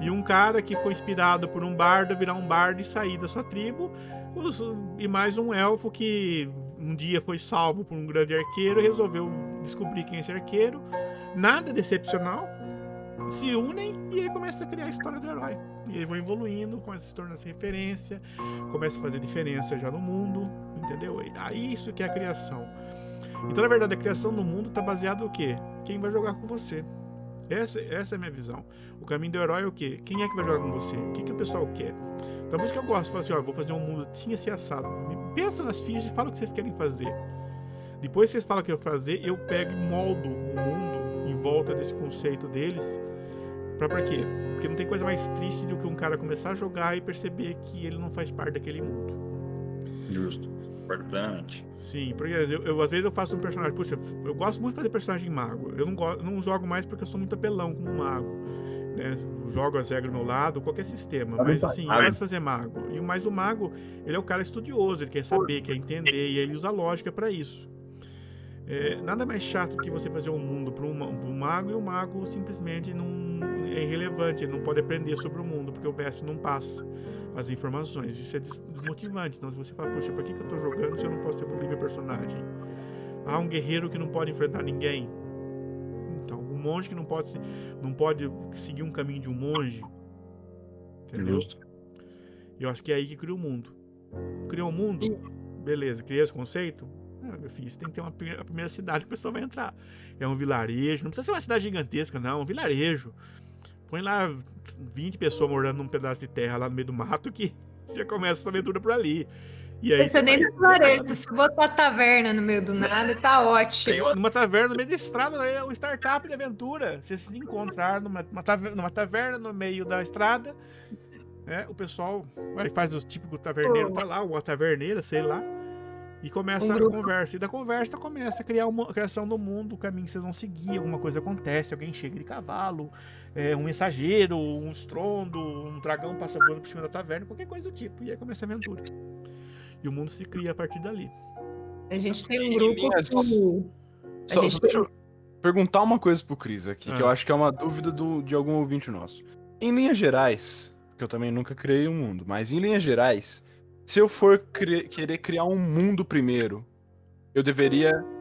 e um cara que foi inspirado por um bardo a virar um bardo e sair da sua tribo, e mais um elfo que um dia foi salvo por um grande arqueiro e resolveu descobrir quem é esse arqueiro. Nada decepcional, se unem e aí começa a criar a história do herói. E aí vão evoluindo, começa a se tornar referência, começa a fazer diferença já no mundo, entendeu? Aí isso que é a criação. Então, na verdade, a criação do mundo está baseada no quê? Quem vai jogar com você. Essa é a minha visão. O caminho do herói é o quê? Quem é que vai jogar com você? O que o pessoal quer? Então, por isso que eu gosto de falar assim, vou fazer um mundo assim, assim, assado. Pensa nas fichas e fala o que vocês querem fazer. Depois que vocês falam o que eu vou fazer, eu pego e moldo o mundo em volta desse conceito deles. Pra quê? Porque não tem coisa mais triste do que um cara começar a jogar e perceber que ele não faz parte daquele mundo. Justo. Concordo plenamente. Sim, porque às vezes eu faço um personagem. Puxa, eu gosto muito de fazer personagem mago. Eu não jogo mais porque eu sou muito apelão como mago. Né? Eu jogo as regras do meu lado, qualquer sistema. Mas assim, eu gosto de fazer mago. Mas o mago, ele é o cara estudioso, ele quer saber, quer entender, e ele usa a lógica pra isso. Nada mais chato que você fazer um mundo para um mago, e o mago simplesmente não é irrelevante, ele não pode aprender sobre o mundo, porque o mestre não passa as informações. Isso é desmotivante. Então, se você fala, poxa, por que eu tô jogando se eu não posso evoluir meu personagem? Um guerreiro que não pode enfrentar ninguém. Então, um monge que não pode seguir um caminho de um monge. Entendeu? Justo. Eu acho que é aí que cria o mundo. Criou um mundo? Beleza, criei esse conceito? Meu filho, você tem que ter a primeira cidade que o pessoal vai entrar. É um vilarejo, não precisa ser uma cidade gigantesca, não, um vilarejo. Põe lá 20 pessoas morando num pedaço de terra lá no meio do mato que já começa essa aventura por ali. E aí Você nem no vilarejo, se botar taverna no meio do nada, tá ótimo. numa taverna no meio da estrada, é um startup de aventura. Você se encontrar numa taverna no meio da estrada, né? O pessoal faz o típico taverneiro, tá lá, uma taverneira, sei lá, e começa a conversa. E da conversa começa a criar a criação do mundo, o caminho que vocês vão seguir, alguma coisa acontece, alguém chega de cavalo, um mensageiro, um estrondo, um dragão passa voando por cima da taverna, qualquer coisa do tipo. E aí começa a aventura. E o mundo se cria a partir dali. A gente tem um grupo que... Deixa eu perguntar uma coisa pro Cris aqui, que eu acho que é uma dúvida de algum ouvinte nosso. Em linhas gerais, que eu também nunca criei um mundo, mas em linhas gerais, se eu for querer criar um mundo primeiro,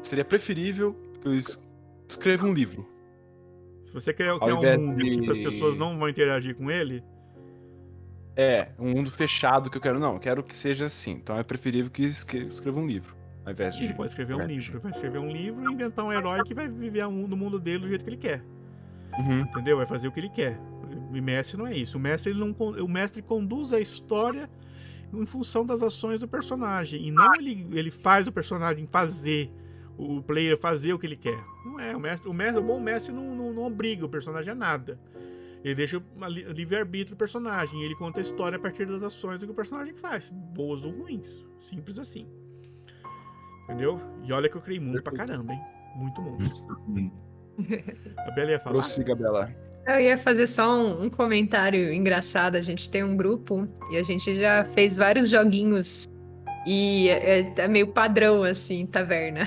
seria preferível que eu escreva um livro. Se você quer criar um mundo que as pessoas não vão interagir com ele... um mundo fechado que eu quero. Não, eu quero que seja assim. Então é preferível que escreva um livro. Ao invés de... Ele pode escrever um livro. Ele vai escrever um livro e inventar um herói que vai viver no mundo dele do jeito que ele quer. Entendeu? Vai fazer o que ele quer. O mestre não é isso. O mestre conduz a história em função das ações do personagem. E não ele faz o personagem fazer, o player fazer o que ele quer. Não é. O bom mestre não obriga o personagem a nada. Ele deixa o livre-arbítrio do personagem. E ele conta a história a partir das ações do que o personagem faz. Boas ou ruins. Simples assim. Entendeu? E olha que eu criei mundo pra caramba, hein? Muito mundo. A Bela ia falar? Prossiga, Bela. Eu ia fazer só um comentário engraçado. A gente tem um grupo e a gente já fez vários joguinhos. E é meio padrão, assim, taverna.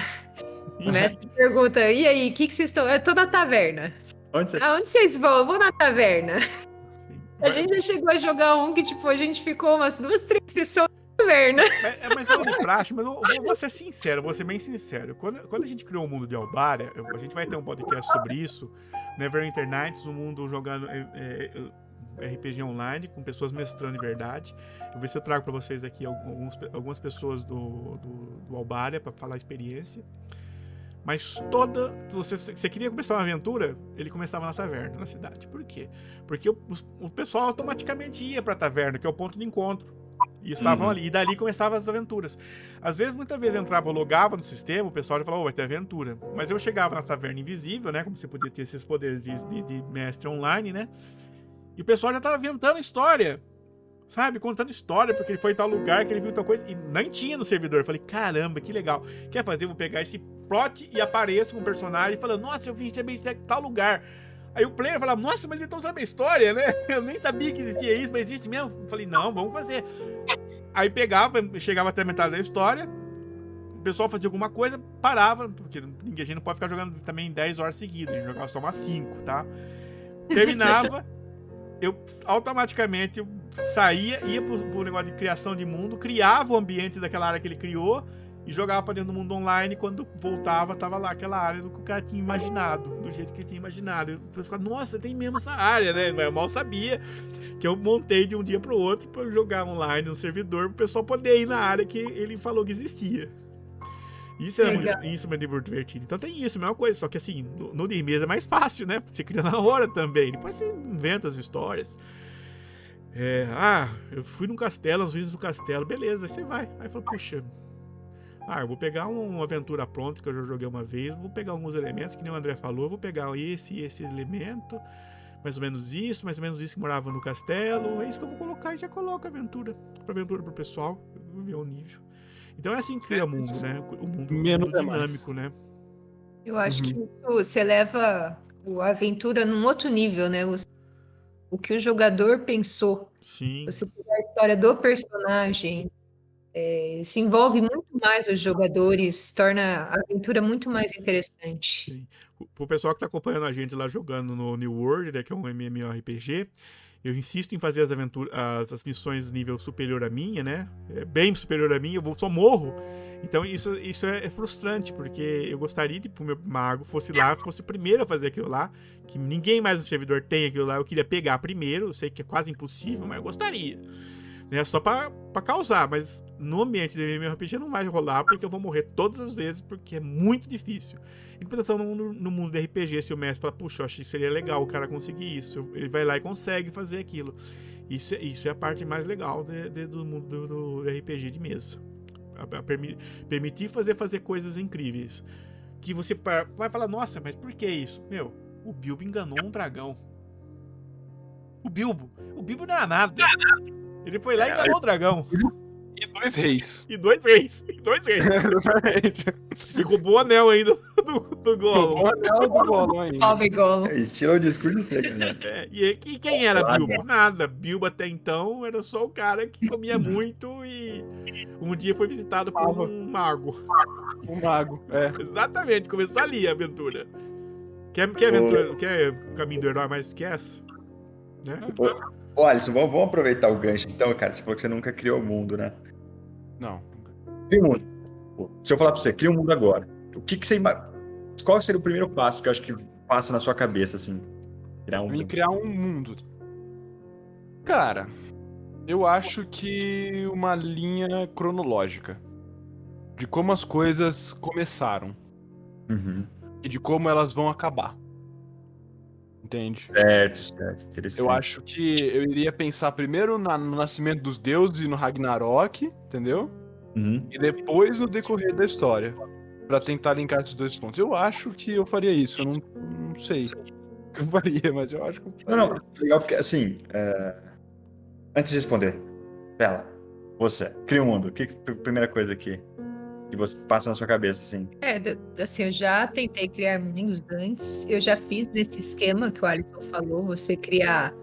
O mestre pergunta, e aí, o que vocês estão... Eu tô na taverna. Aonde vocês vão? Eu vou na taverna. A gente já chegou a jogar um que, tipo, a gente ficou umas 2, 3 sessões na taverna. Mas é de praxe, mas eu vou ser sincero, vou ser bem sincero. Quando a gente criou o mundo de Albaria, a gente vai ter um podcast sobre isso, Neverwinter Nights, um mundo jogando RPG online, com pessoas mestrando de verdade. Eu vou ver se eu trago pra vocês aqui algumas pessoas do Albaria pra falar a experiência. Mas se você queria começar uma aventura, ele começava na taverna, na cidade. Por quê? Porque o pessoal automaticamente ia pra taverna, que é o ponto de encontro. E estavam ali. E dali começavam as aventuras. Às vezes, muitas vezes, eu entrava, logava no sistema, o pessoal já falava, vai ter aventura. Mas eu chegava na taverna invisível, né? Como você podia ter esses poderes de mestre online, né? E o pessoal já tava inventando história. Sabe? Contando história, porque ele foi em tal lugar, que ele viu tal coisa. E nem tinha no servidor. Eu falei, caramba, que legal. Quer fazer? Eu vou pegar esse plot e apareço com o personagem falando, nossa, eu vi em tal lugar. Aí o player falava, nossa, mas então sabe a história, né? Eu nem sabia que existia isso, mas existe mesmo. Eu falei, não, vamos fazer. Aí chegava até a metade da história, o pessoal fazia alguma coisa, parava, porque a gente não pode ficar jogando também 10 horas seguidas, a gente jogava só umas 5, tá? Terminava, eu automaticamente saía, ia pro negócio de criação de mundo, criava o ambiente daquela área que ele criou e jogava pra dentro do mundo online. Quando voltava, tava lá aquela área do que o cara tinha imaginado, do jeito que ele tinha imaginado. Eu ficava, nossa, tem mesmo essa área, né? Mas eu mal sabia que eu montei de um dia pro outro pra jogar online no servidor pro pessoal poder ir na área que ele falou que existia. Isso é muito divertido. Então tem isso, a mesma coisa, só que assim, no de mesa é mais fácil, né? Você cria na hora também. Depois você inventa as histórias. Eu fui num castelo, os vídeos do castelo, beleza, aí você vai. Aí fala, puxa, eu vou pegar uma aventura pronta que eu já joguei uma vez, vou pegar alguns elementos, que nem o André falou, vou pegar esse elemento, mais ou menos isso que morava no castelo, é isso que eu vou colocar e já coloco a aventura pro pessoal, vou ver o nível. Então é assim que cria o mundo, né? O mundo dinâmico, né? Eu acho que isso você leva a aventura num outro nível, né? O que o jogador pensou. Sim. Você pegar a história do personagem, se envolve muito mais os jogadores, torna a aventura muito mais interessante. Sim. Pro pessoal que tá acompanhando a gente lá jogando no New World, né, que é um MMORPG, eu insisto em fazer as missões nível superior à minha, né? Bem superior à minha, eu só morro. Então isso é frustrante, porque eu gostaria que o meu mago fosse o primeiro a fazer aquilo lá, que ninguém mais no servidor tem aquilo lá, eu queria pegar primeiro, eu sei que é quase impossível, mas eu gostaria. Né? Só pra causar, mas no ambiente de MMORPG não vai rolar, porque eu vou morrer todas as vezes, porque é muito difícil. Em compensação, no mundo de RPG, se o mestre fala, puxa, eu acho que seria legal o cara conseguir isso, ele vai lá e consegue fazer aquilo. Isso é a parte mais legal do mundo do RPG de mesa. Permitir fazer coisas incríveis. Que você vai falar, nossa, mas por que isso? Meu, o Bilbo enganou um dragão. O Bilbo não era nada. Ele foi lá e enganou o dragão. E 2 reis. E dois reis. Exatamente. E roubou o anel ainda do Gollum. O anel do Gollum ainda. Pobre Gollum. Estilo o discurso seco, né? E quem era Claro. Bilbo? Nada. Bilbo até então era só o cara que comia muito e um dia foi visitado por um mago. Um mago, é. Exatamente, começou ali a aventura. Quer aventura? Quer caminho do herói mais do que essa? Né? Ô, Alisson, vamos aproveitar o gancho então, cara. Você falou que você nunca criou o mundo, né? Não. Cria um mundo. Se eu falar pra você, cria um mundo agora. O que você Qual seria o primeiro passo que eu acho que passa na sua cabeça, assim? Criar um Pra mim mundo. criar um mundo. Cara, eu acho que uma linha cronológica de como as coisas começaram Uhum. e de como elas vão acabar. Entende? Certo. Interessante. Eu acho que eu iria pensar primeiro no nascimento dos deuses e no Ragnarok, entendeu? Uhum. E depois no decorrer da história. Pra tentar linkar esses dois pontos. Eu acho que eu faria isso. Eu não sei o que eu faria, mas eu acho que eu faria. Não, legal porque, assim, antes de responder, Bela, você, cria um mundo. O que a primeira coisa que você passa na sua cabeça, assim? Assim, eu já tentei criar mundos antes, eu já fiz nesse esquema que o Alisson falou, você criar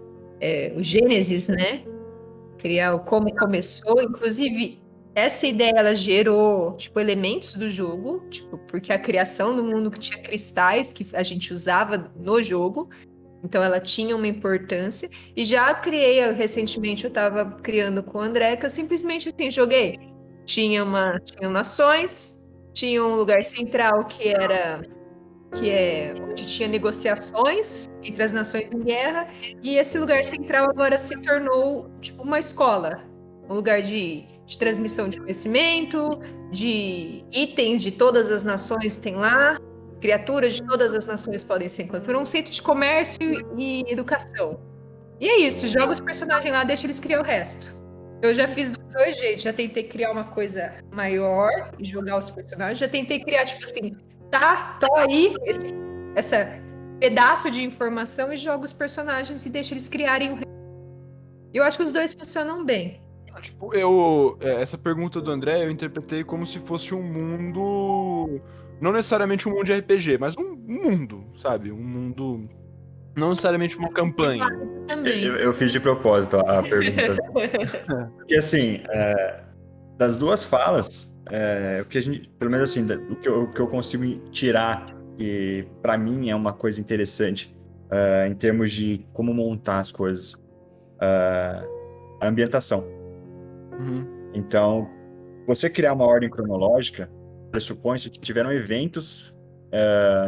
o Gênesis, né? Criar o como começou, inclusive essa ideia ela gerou tipo elementos do jogo, tipo, porque a criação do mundo que tinha cristais que a gente usava no jogo, então ela tinha uma importância. E já criei recentemente, eu estava criando com o André, que eu simplesmente assim joguei. Tinham nações, tinha um lugar central que é onde tinha negociações entre as nações em guerra, e esse lugar central agora se tornou tipo uma escola, um lugar de transmissão de conhecimento, de itens de todas as nações tem lá, criaturas de todas as nações podem ser encontradas. Foi um centro de comércio e educação. E é isso, joga os personagens lá, deixa eles criar o resto. Eu já fiz dos dois jeitos, já tentei criar uma coisa maior e jogar os personagens, já tentei criar, tipo assim, tô aí, essa pedaço de informação e jogo os personagens e deixa eles criarem o resto. Eu acho que os dois funcionam bem. Tipo, essa pergunta do André eu interpretei como se fosse um mundo. Não necessariamente um mundo de RPG, mas um mundo, sabe? Um mundo. Não necessariamente uma campanha. Também. Eu fiz de propósito a pergunta. Porque, assim, das duas falas, o que a gente, pelo menos assim, o que eu consigo tirar, que pra mim é uma coisa interessante, em termos de como montar as coisas, a ambientação. Uhum. Então, você criar uma ordem cronológica, pressupõe-se que tiveram eventos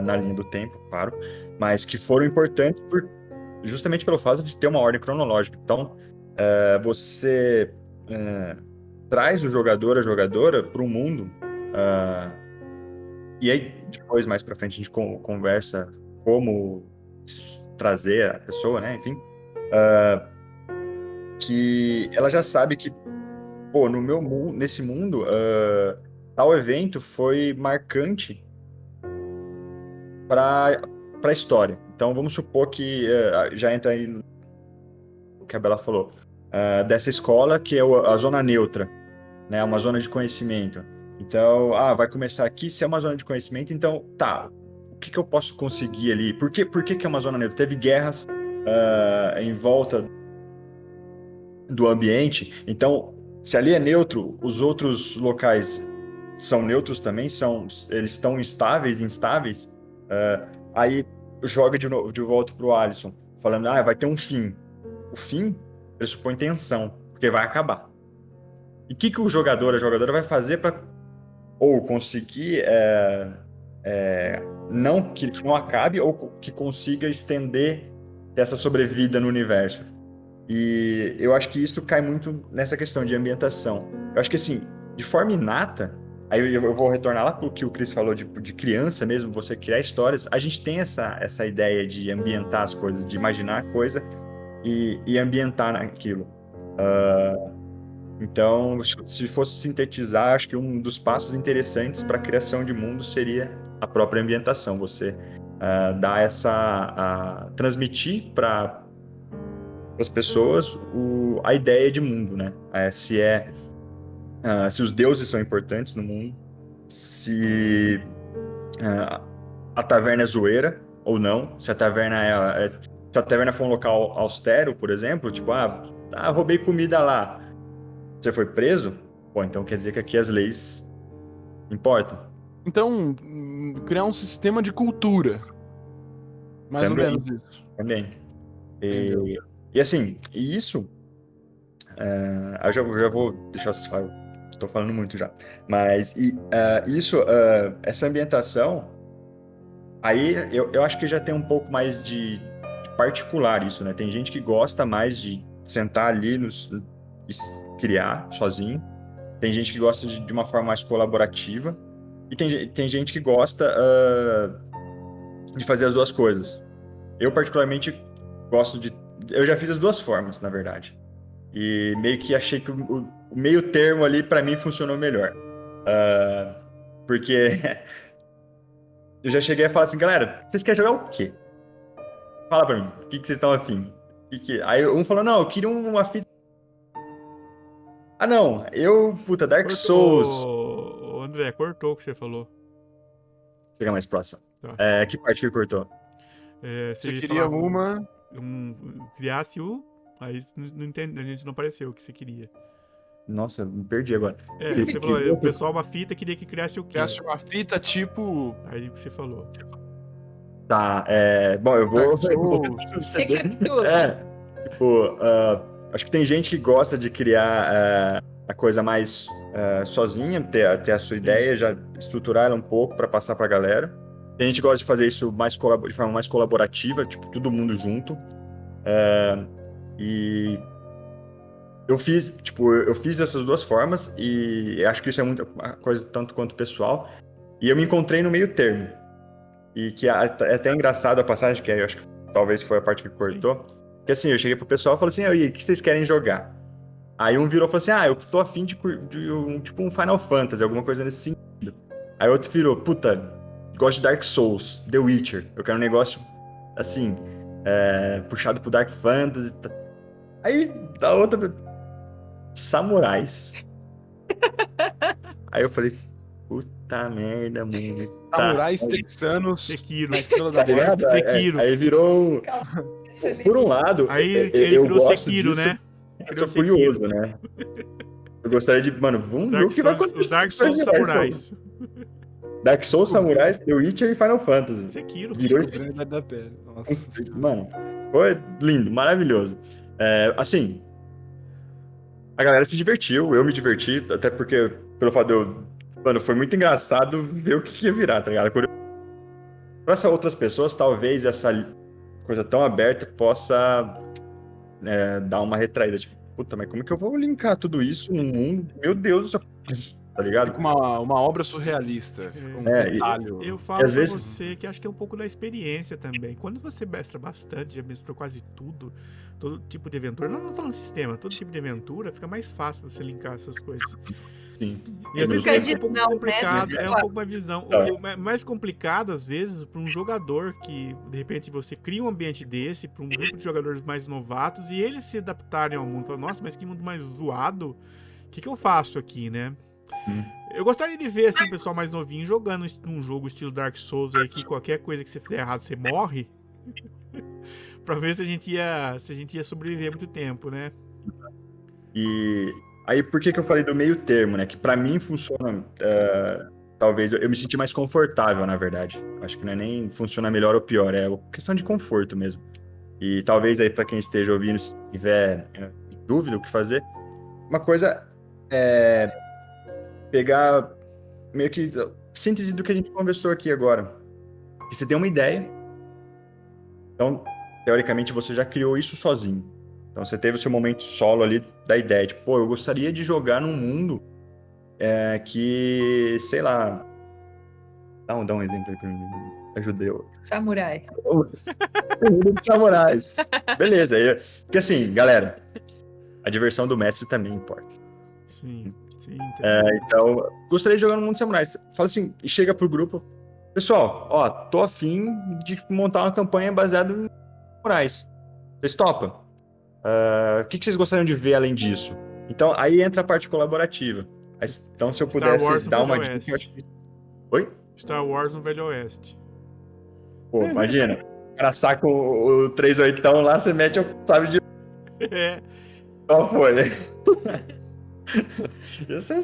na linha do tempo, claro, mas que foram importantes justamente pelo fato de ter uma ordem cronológica. Então, você traz o jogador, a jogadora, para o mundo, e aí depois, mais para frente, a gente conversa como trazer a pessoa, né? Enfim, que ela já sabe que, pô, nesse mundo, tal evento foi marcante para a história. Então, vamos supor que já entra aí no que a Bela falou, dessa escola, que é a zona neutra, né? Uma zona de conhecimento. Então, vai começar aqui, se é uma zona de conhecimento, então, tá, o que eu posso conseguir ali? Por que é uma zona neutra? Teve guerras em volta do ambiente, então, se ali é neutro, os outros locais são neutros também, eles estão instáveis, aí joga de volta pro Alisson, falando, vai ter um fim. O fim pressupõe tensão, porque vai acabar. E o que o jogador, a jogadora vai fazer para ou conseguir que não acabe, ou que consiga estender essa sobrevida no universo. E eu acho que isso cai muito nessa questão de ambientação. Eu acho que, assim, de forma inata, aí eu vou retornar lá para o que o Chris falou de criança mesmo, você criar histórias. A gente tem essa ideia de ambientar as coisas, de imaginar a coisa e ambientar naquilo. Então, se fosse sintetizar, acho que um dos passos interessantes para a criação de mundo seria a própria ambientação. Você dar transmitir para as pessoas a ideia de mundo, né? Se os deuses são importantes no mundo, se a taverna é zoeira ou não, se a taverna for um local austero, por exemplo, tipo, roubei comida lá, você foi preso? Pô, então quer dizer que aqui as leis importam. Então, criar um sistema de cultura. Mais Também. ou menos isso. Também. Entendeu? E assim, isso... eu já vou deixar vocês falar, estou falando muito já. Mas essa ambientação, aí eu acho que já tem um pouco mais de particular isso, né? Tem gente que gosta mais de sentar ali e criar sozinho. Tem gente que gosta de uma forma mais colaborativa. E tem gente que gosta de fazer as duas coisas. Eu, particularmente, gosto de... Eu já fiz as duas formas, na verdade. E meio que achei que o meio termo ali, para mim, funcionou melhor. Porque eu já cheguei a falar assim, galera, vocês querem jogar o quê? Fala pra mim, o que vocês estão afim? Aí um falou, não, eu queria uma fita... não, Dark Souls. Ô, André, cortou o que você falou. Chega mais próximo. Tá. Que parte que ele cortou? Você queria uma... Criasse o... Aí não entende, a gente não apareceu o que você queria. Nossa, me perdi agora. Você falou, o pessoal, uma fita, queria que criasse o quê? Criasse uma fita tipo... Aí o que você falou. Tá, bom, eu vou... acho que tem gente que gosta de criar a coisa mais sozinha, ter a sua ideia, já estruturar ela um pouco para passar para a galera. Tem gente que gosta de fazer isso de forma mais colaborativa, tipo, todo mundo junto. E eu fiz essas duas formas e acho que isso é uma coisa tanto quanto pessoal. E eu me encontrei no meio termo. E que é até engraçado a passagem, que eu acho que talvez foi a parte que cortou. Que assim, eu cheguei pro pessoal e falei assim, e o que vocês querem jogar? Aí um virou e falou assim, eu tô afim de um Final Fantasy, alguma coisa nesse sentido. Aí outro virou, puta, gosto de Dark Souls, The Witcher. Eu quero um negócio, assim, puxado pro Dark Fantasy. Aí, da outra, samurais. Aí eu falei, puta merda, mano. Samurais texanos Sekiro. na Estrela da Morte. Sekiro. Aí virou... Por um lado, Aí ele eu virou gosto Sekiro, disso, né? Eu sou curioso, né? Eu gostaria de... Mano, vamos ver o que vai acontecer. Os Dark Souls Samurais. Dark Souls, Samurais, The Witcher e Final Fantasy. Sekiro. Virou Verdade da pele. Nossa. Mano, foi lindo, maravilhoso. Assim, a galera se divertiu, eu me diverti, até porque, pelo fato de Mano, foi muito engraçado ver o que ia virar, tá ligado? Para essas outras pessoas, talvez essa coisa tão aberta possa dar uma retraída. Tipo, puta, mas como é que eu vou linkar tudo isso no mundo? Meu Deus do céu. Tá ligado? Fica uma obra surrealista. Um detalhe. Eu falo às pra vezes... você que acho que é um pouco da experiência também. Quando você mestra bastante, já mestrou quase tudo, todo tipo de aventura, não falando sistema, todo tipo de aventura, fica mais fácil você linkar essas coisas. Sim. E às vezes é um pouco complicado, né? é um pouco uma visão. O mais complicado, às vezes, para um jogador que, de repente, você cria um ambiente desse, para um grupo de jogadores mais novatos, e eles se adaptarem ao mundo. Falam, nossa, mas que mundo mais zoado. O que eu faço aqui, né? Eu gostaria de ver, assim, o pessoal mais novinho jogando um jogo estilo Dark Souls aí, que qualquer coisa que você fizer errado, você morre. Pra ver se a gente ia sobreviver muito tempo, né? E aí, por que eu falei do meio termo, né? Que pra mim funciona... talvez eu me senti mais confortável, na verdade. Acho que não é nem funciona melhor ou pior, é questão de conforto mesmo. E talvez aí pra quem esteja ouvindo, se tiver dúvida o que fazer, uma coisa é pegar meio que síntese do que a gente conversou aqui agora. Que você tem uma ideia, então, teoricamente, você já criou isso sozinho. Então, você teve o seu momento solo ali da ideia. Tipo, eu gostaria de jogar num mundo que, sei lá... Dá um exemplo aí pra mim. Ajudei eu. Samurai. Samurais. Beleza. Porque assim, galera, a diversão do mestre também importa. Sim, sim. Então, gostaria de jogar no mundo de samurais. Fala assim, e chega pro grupo. Pessoal, ó, tô afim de montar uma campanha baseada em samurais. Vocês topam? O que vocês gostariam de ver além disso? Então, aí entra a parte colaborativa. Então, se eu Star pudesse Wars no dar uma Velho dica... Oeste. Oi? Star Wars no Velho Oeste. Pô, imagina. O cara saca o 38 lá, você mete o sabe de É. qual folha.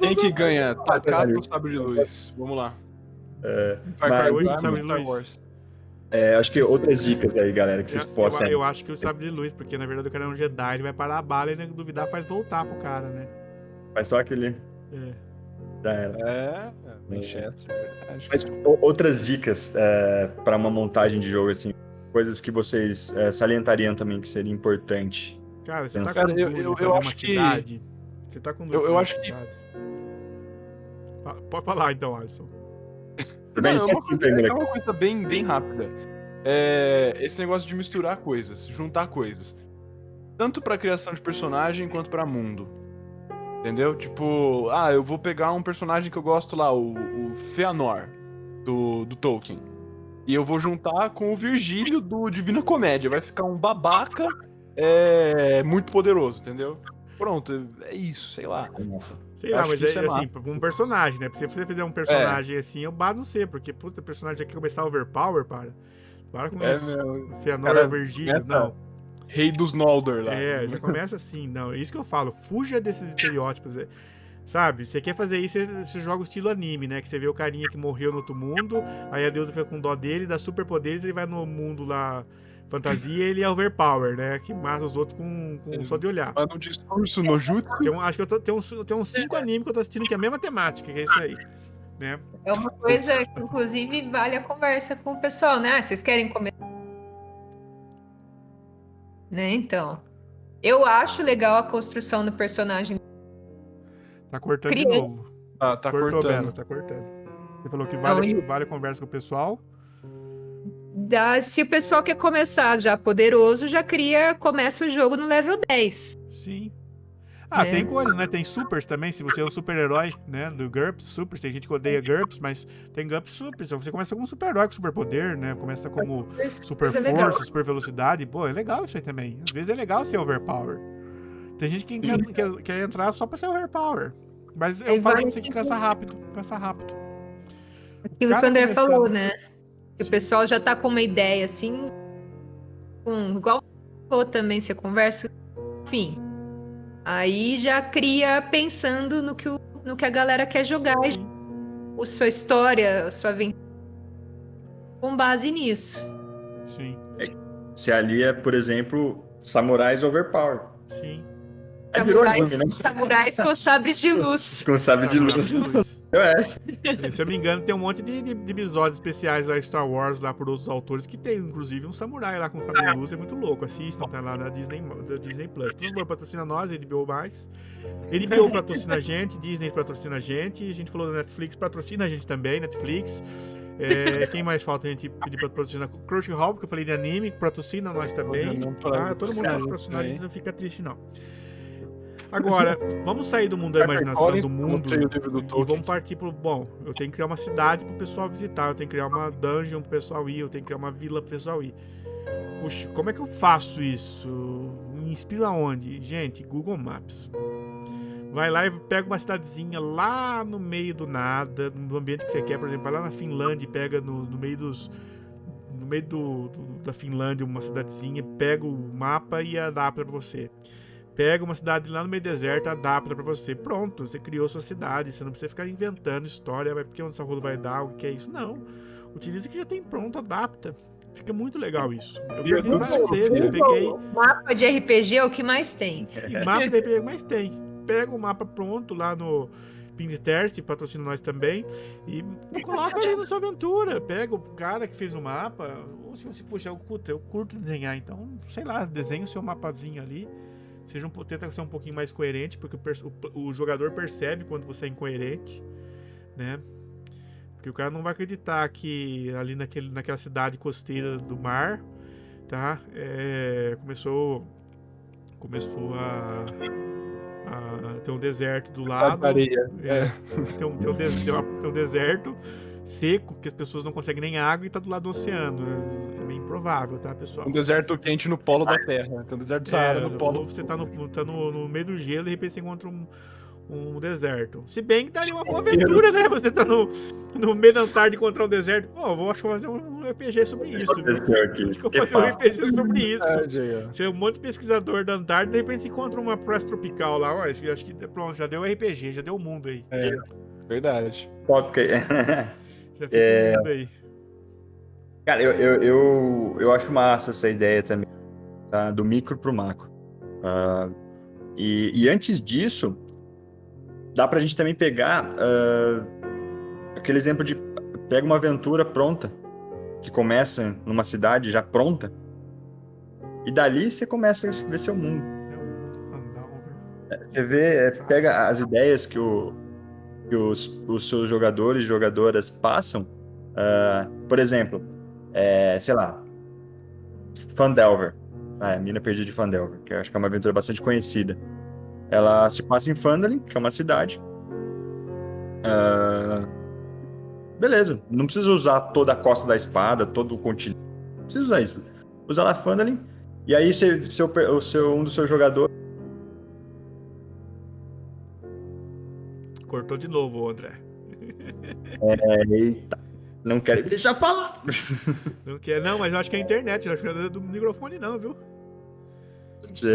Quem que ganha? Takata ou Sabre de Luz? Vamos lá. Mas hoje Vai, Sabre de Star Luz. Wars. acho que outras dicas aí, galera, que vocês possam... Eu acho que o Sabre de Luz, porque na verdade o cara é um Jedi, ele vai parar a bala e nem duvidar faz voltar pro cara, né? Faz só aquele... É. Já era. Winchester, verdade. Mas outras dicas para uma montagem de jogo, assim, coisas que vocês salientariam também que seria importante. Cara, você tá Cara, com dúvida de fazer eu uma acho que- cidade? Você tá com dúvida de eu fazer acho uma que- cidade? Pode falar então, Alisson. Não, é Isso uma aqui coisa, primeiro. é uma coisa bem rápida. Esse negócio de misturar coisas, juntar coisas. Tanto pra criação de personagem quanto pra mundo. Entendeu? Tipo, eu vou pegar um personagem que eu gosto lá, o Fëanor, do Tolkien. E eu vou juntar com o Virgílio do Divina Comédia. Vai ficar um babaca muito poderoso, entendeu? Pronto, é isso, sei lá. Nossa. Sei lá, Acho mas que isso é assim, massa. pra um personagem, né? Pra você fizer um personagem assim, eu não sei, porque, puta, o personagem aqui começar overpower, para com isso. Meu, Fëanor cara, é Virgílio, começa- não. Rei dos Noldor lá. Já começa assim, não. É isso que eu falo, fuja desses estereótipos. Sabe, você quer fazer isso, você joga o estilo anime, né? Que você vê o carinha que morreu no outro mundo, aí a deusa fica com dó dele, dá superpoderes, ele vai no mundo lá, fantasia, ele é overpower, né? Que mata os outros com só de olhar. Manda um discurso no jutsu. Acho que tem uns 5 animes que eu tô assistindo que é a mesma temática, que é isso aí, né? É uma coisa que, inclusive, vale a conversa com o pessoal, né? Vocês querem comer? Né, então. Eu acho legal a construção do personagem. Tá cortando de Criei. novo. Tá Cortou, cortando. Bela, tá cortando. Você falou que Não, vale a conversa com o pessoal. Se o pessoal quer começar já poderoso, começa o jogo no level 10. Sim. Né? Tem coisas, né? Tem supers também, se você é um super-herói, né? Do GURPS, supers. Tem gente que odeia GURPS, mas tem GURPS supers. Então você começa como um super-herói com superpoder, né? Começa como super Isso é legal. força, super velocidade. Pô, é legal isso aí também. Às vezes é legal ser overpower. Tem gente que quer entrar só pra ser overpower. Mas eu Aí falo vai pra você que cansa rápido. Cansa rápido. Aquilo que Cara o André começando- falou, né? Se o pessoal já tá com uma ideia assim, igual falou também, você conversa, enfim. Aí já cria pensando no que a galera quer jogar, a sua história, a sua aventura, com base nisso. Sim, Se alia, por exemplo, samurais overpower. sim. Virou Samurais, nome, né? samurais com sabres de luz. Com sabre de luz. Eu acho. Se eu me engano, tem um monte de episódios especiais lá em Star Wars, lá por outros autores, que tem, inclusive, um samurai lá com sabre de luz, é muito louco. Assistam, tá lá na Disney Plus. Por favor, patrocina nós, HBO+. HBO patrocina a gente, Disney patrocina a gente, a gente falou da Netflix, patrocina a gente também, Netflix. Quem mais falta a gente pedir pra patrocinar? Crunchyroll, porque eu falei de anime, patrocina nós também. Tá? Todo mundo vai patrocinar, a gente não fica triste, não. Agora, vamos sair do mundo da imaginação, do mundo, e vamos partir pro... Bom, eu tenho que criar uma cidade pro pessoal visitar, eu tenho que criar uma dungeon pro pessoal ir, eu tenho que criar uma vila pro pessoal ir. Puxa, como é que eu faço isso? Me inspiro aonde? Gente, Google Maps. Vai lá e pega uma cidadezinha lá no meio do nada, no ambiente que você quer, por exemplo, vai lá na Finlândia e pega no meio da Finlândia uma cidadezinha, pega o mapa e adapta pra você. Pega uma cidade lá no meio do deserto, adapta pra você. Pronto, você criou sua cidade. Você não precisa ficar inventando história, porque onde essa rua vai dar, o que é isso. Não. Utiliza o que já tem pronto, adapta. Fica muito legal isso. Eu peguei várias vezes. Eu peguei. Mapa de RPG é o que mais tem. E mapa de RPG mais tem. Pega o mapa pronto lá no Pinterest, patrocina nós também, e coloca ali na sua aventura. Pega o cara que fez o mapa, ou se você puxar o curto, eu curto desenhar, então, sei lá, desenha o seu mapazinho ali. Tenta ser um pouquinho mais coerente, porque o jogador percebe quando você é incoerente, né? Porque o cara não vai acreditar que ali naquela cidade costeira do mar, tá? Começou a ter um deserto do lado. Tem um deserto seco, que as pessoas não conseguem nem água e tá do lado do oceano. É meio improvável, tá, pessoal? Um deserto quente no polo da Terra. Tem um deserto do Saara no polo. Ou você tá no meio do gelo e de repente você encontra um deserto. Se bem que daria uma boa aventura, né? Você tá no meio da Antártida e encontrar um deserto. Pô, acho que vou fazer um RPG sobre isso. Viu? Acho que eu vou fazer um RPG sobre isso. Você é um monte de pesquisador da Antártida, de repente você encontra uma floresta tropical lá. Ó, acho que pronto, já deu RPG, já deu o mundo aí. Verdade. Ok. Já fica o mundo aí. Cara, eu acho massa essa ideia também, tá? Do micro pro macro. E antes disso, dá pra gente também pegar aquele exemplo de pega uma aventura pronta, que começa numa cidade já pronta, e dali você começa a ver seu mundo. Você vê, pega as ideias que os seus jogadores e jogadoras passam. Por exemplo, sei lá, Phandelver, a Mina Perdida de Phandelver, que eu acho que é uma aventura bastante conhecida. Ela se passa em Phandalin, que é uma cidade. Beleza, não precisa usar toda a Costa da Espada, todo o continente. Não precisa usar isso. Usa lá Phandalin, e aí um dos seus jogadores... Cortou de novo, André. Eita, não quero me deixar falar. Não quer, não, mas eu acho que é a internet, eu acho que não é do microfone não, viu?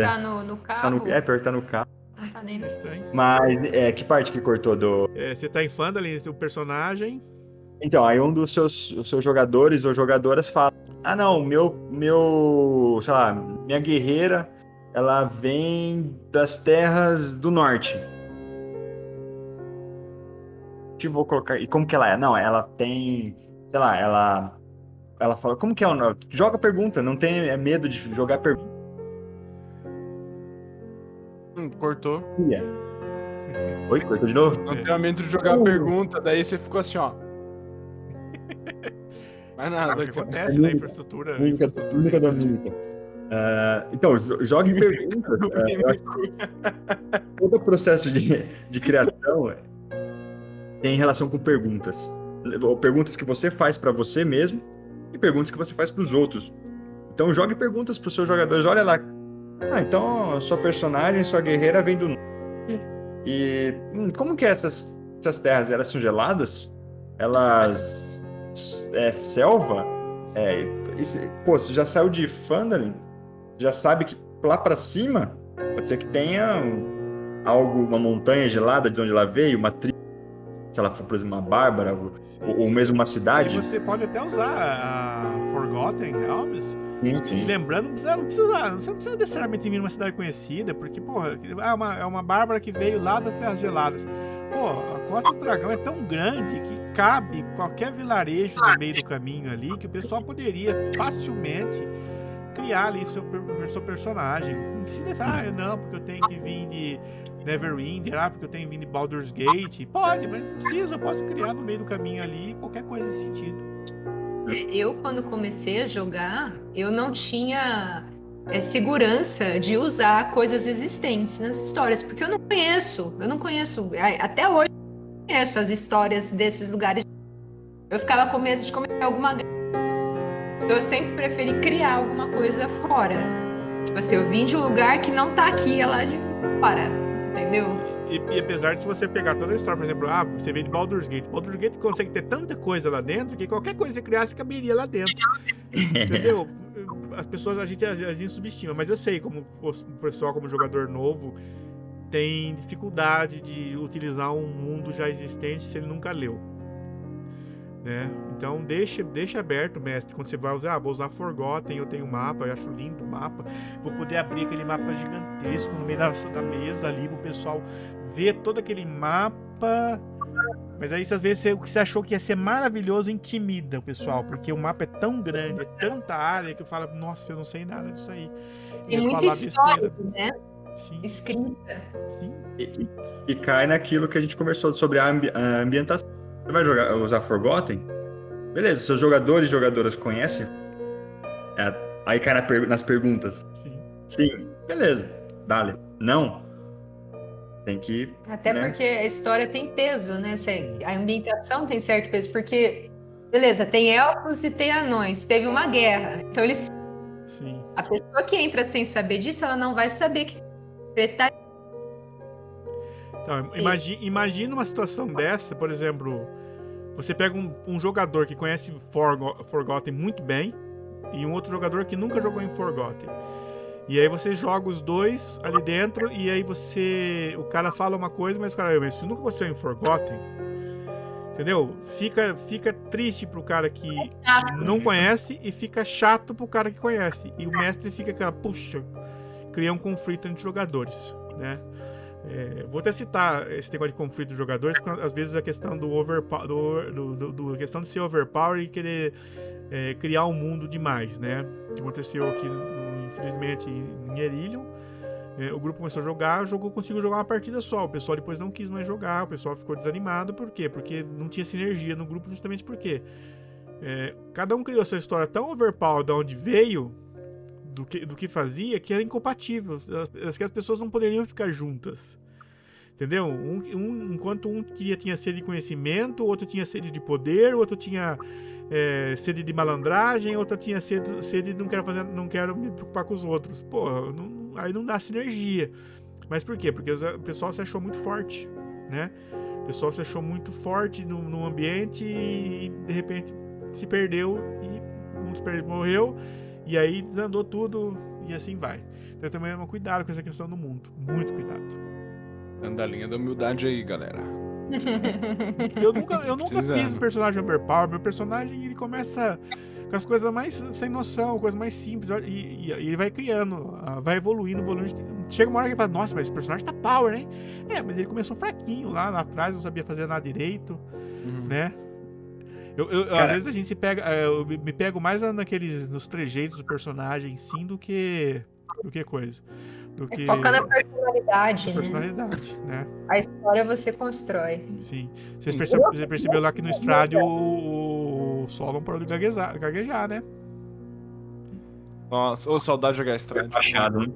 Tá no carro? Pior que tá no carro. Não tá nem É estranho. Mas que parte que cortou do... Você tá em Phandalin, o personagem... Então, aí um dos seus jogadores ou jogadoras fala: ah, não, sei lá, minha guerreira, ela vem das terras do norte. Vou colocar... E como que ela é? Não, ela tem... Sei lá, ela fala... Como que é o nome? Joga pergunta, não tem medo de jogar pergunta. Cortou. Oi, cortou de novo? Não tem medo de jogar pergunta, daí você ficou assim, ó. Mas nada. O que acontece na infraestrutura? Mímica da mímica. Então, jogue perguntas. Eu acho que todo o processo de criação tem relação com perguntas. Perguntas que você faz para você mesmo e perguntas que você faz para os outros. Então, jogue perguntas para os seus jogadores. Olha lá. Então, sua personagem, sua guerreira vem do norte. E como que essas terras? Elas são geladas? Elas... selva? Pô, você já saiu de Phandalin? Já sabe que lá pra cima pode ser que tenha uma montanha gelada de onde ela veio, uma tribo, se ela for, por exemplo, uma bárbara, ou mesmo uma cidade. E você pode até usar a Forgotten Realms. Sim. E lembrando, você não precisa necessariamente vir numa cidade conhecida, porque, porra, é uma bárbara que veio lá das Terras Geladas. Pô, a Costa do Dragão é tão grande que cabe qualquer vilarejo no meio do caminho ali, que o pessoal poderia facilmente criar ali seu personagem. Não precisa não, porque eu tenho que vir de Neverwinter, porque eu tenho que vir de Baldur's Gate. Pode, mas não precisa, eu posso criar no meio do caminho ali qualquer coisa nesse sentido. Eu, quando comecei a jogar, eu não tinha segurança de usar coisas existentes nas histórias, porque eu não conheço, até hoje eu não conheço as histórias desses lugares. Eu ficava com medo de cometer alguma... Então eu sempre preferi criar alguma coisa fora. Tipo assim, eu vim de um lugar que não tá aqui, é lá de fora, entendeu? E apesar de, se você pegar toda a história, por exemplo, você vem de Baldur's Gate consegue ter tanta coisa lá dentro que qualquer coisa que você criasse caberia lá dentro. Entendeu? As pessoas, a gente subestima, mas eu sei como o pessoal, como jogador novo, tem dificuldade de utilizar um mundo já existente se ele nunca leu. Né? Então deixa aberto, mestre, quando você vai usar, vou usar Forgotten, eu tenho um mapa, eu acho lindo o mapa, vou poder abrir aquele mapa gigantesco no meio da mesa ali, pro pessoal ver todo aquele mapa, mas aí às vezes o que você achou que ia ser maravilhoso intimida o pessoal, porque o mapa é tão grande, é tanta área que eu falo, nossa, eu não sei nada disso aí. Tem muita história, né? Sim, escrita. sim. E cai naquilo que a gente conversou sobre a ambientação. Você vai usar Forgotten? Beleza, seus jogadores e jogadoras conhecem? Aí cai nas perguntas. Sim. Sim, beleza. Dale. Não. Tem que. Até né? porque a história tem peso, né? A ambientação tem certo peso, porque, beleza, tem elfos e tem anões, teve uma guerra. Então Sim. a pessoa que entra sem saber disso, ela não vai saber que interpretar Então, isso. imagina uma situação dessa, por exemplo, você pega um jogador que conhece Forgotten muito bem e um outro jogador que nunca jogou em Forgotten. E aí você joga os dois ali dentro e aí o cara fala uma coisa, mas o cara, mas você nunca gostou em Forgotten? Entendeu? Fica triste pro cara que não conhece e fica chato pro cara que conhece. E o mestre fica aquela, puxa, cria um conflito entre jogadores, né? Vou até citar esse negócio de conflito de jogadores, porque às vezes a questão a questão de ser overpower e querer criar um mundo demais, né? Que aconteceu aqui, infelizmente, em Erillion. O grupo começou a jogar, conseguiu jogar uma partida só. O pessoal depois não quis mais jogar, o pessoal ficou desanimado. Por quê? Porque não tinha sinergia no grupo, justamente porque cada um criou sua história tão overpower de onde veio, do que fazia, que era incompatível. Que as pessoas não poderiam ficar juntas. Entendeu? Enquanto um tinha sede de conhecimento, o outro tinha sede de poder, o outro tinha sede de malandragem, outra tinha sede de não quero me preocupar com os outros. Pô, aí não dá sinergia. Mas por quê? Porque o pessoal se achou muito forte, né? O pessoal se achou muito forte no ambiente e de repente se perdeu e um dos morreu e aí desandou tudo e assim vai. Então também é um cuidado com essa questão do mundo. Muito cuidado. Andalinha da humildade aí, galera. Eu nunca Precisando. fiz um personagem overpower. Meu personagem, ele começa com as coisas mais sem noção, coisas mais simples. E ele vai criando, vai evoluindo. Chega uma hora que ele fala, nossa, mas esse personagem tá power, hein? Mas ele começou fraquinho lá atrás, não sabia fazer nada direito, né? Às vezes a gente se pega. Eu me pego mais nos trejeitos do personagem, sim, do que coisa. Foca na personalidade, né? A história você constrói. Sim. Você percebeu lá que no Strade o Solon parou de gaguejar, né? Nossa, saudade de jogar Strade. Baixado, né?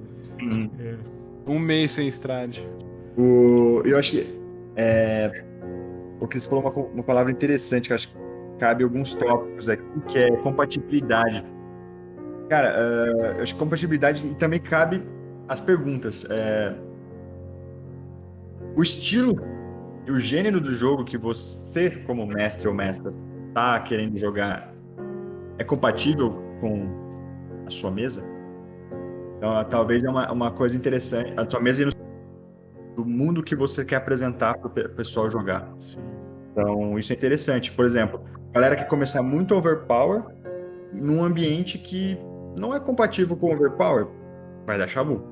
Um mês sem Strade. Eu acho que o Cris falou uma palavra interessante, que eu acho que cabe alguns tópicos aqui, que é compatibilidade. Cara, eu acho que compatibilidade e também cabe as perguntas. O estilo e o gênero do jogo que você, como mestre ou mestra, tá querendo jogar é compatível com a sua mesa? Então, talvez é uma coisa interessante. A sua mesa do mundo que você quer apresentar para o pessoal jogar. Sim. Então, isso é interessante. Por exemplo, a galera quer começar muito overpower num ambiente que não é compatível com overpower, vai dar chabu.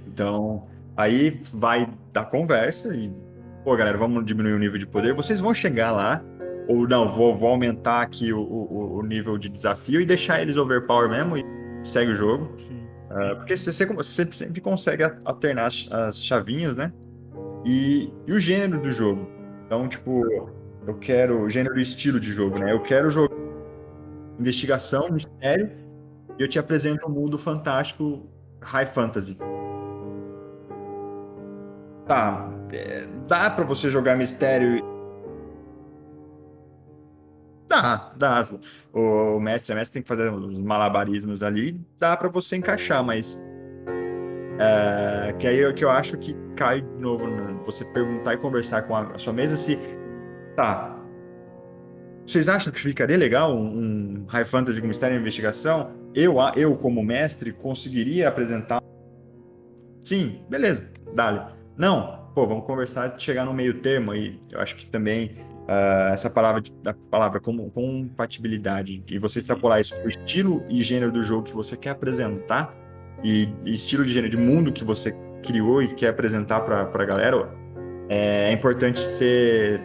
Então, aí vai dar conversa e, pô, galera, vamos diminuir o nível de poder. Vocês vão chegar lá, ou não, vou aumentar aqui o nível de desafio e deixar eles overpower mesmo e segue o jogo. Porque você sempre consegue alternar as chavinhas, né? E o gênero do jogo. Então, tipo, eu quero o gênero do estilo de jogo, né? Eu quero jogar investigação, mistério, e eu te apresento um mundo fantástico, high fantasy. Tá, dá pra você jogar mistério? Dá. O mestre tem que fazer uns malabarismos ali, dá pra você encaixar, mas que aí é o que eu acho que cai de novo, você perguntar e conversar com a sua mesa se tá. Vocês acham que ficaria legal um high fantasy com mistério e investigação? Eu como mestre conseguiria apresentar? Sim, beleza, dale. Não, pô, vamos conversar e chegar no meio termo aí. Eu acho que também essa palavra como compatibilidade e você extrapolar isso para o estilo e gênero do jogo que você quer apresentar e estilo de gênero de mundo que você criou e quer apresentar para a galera, é importante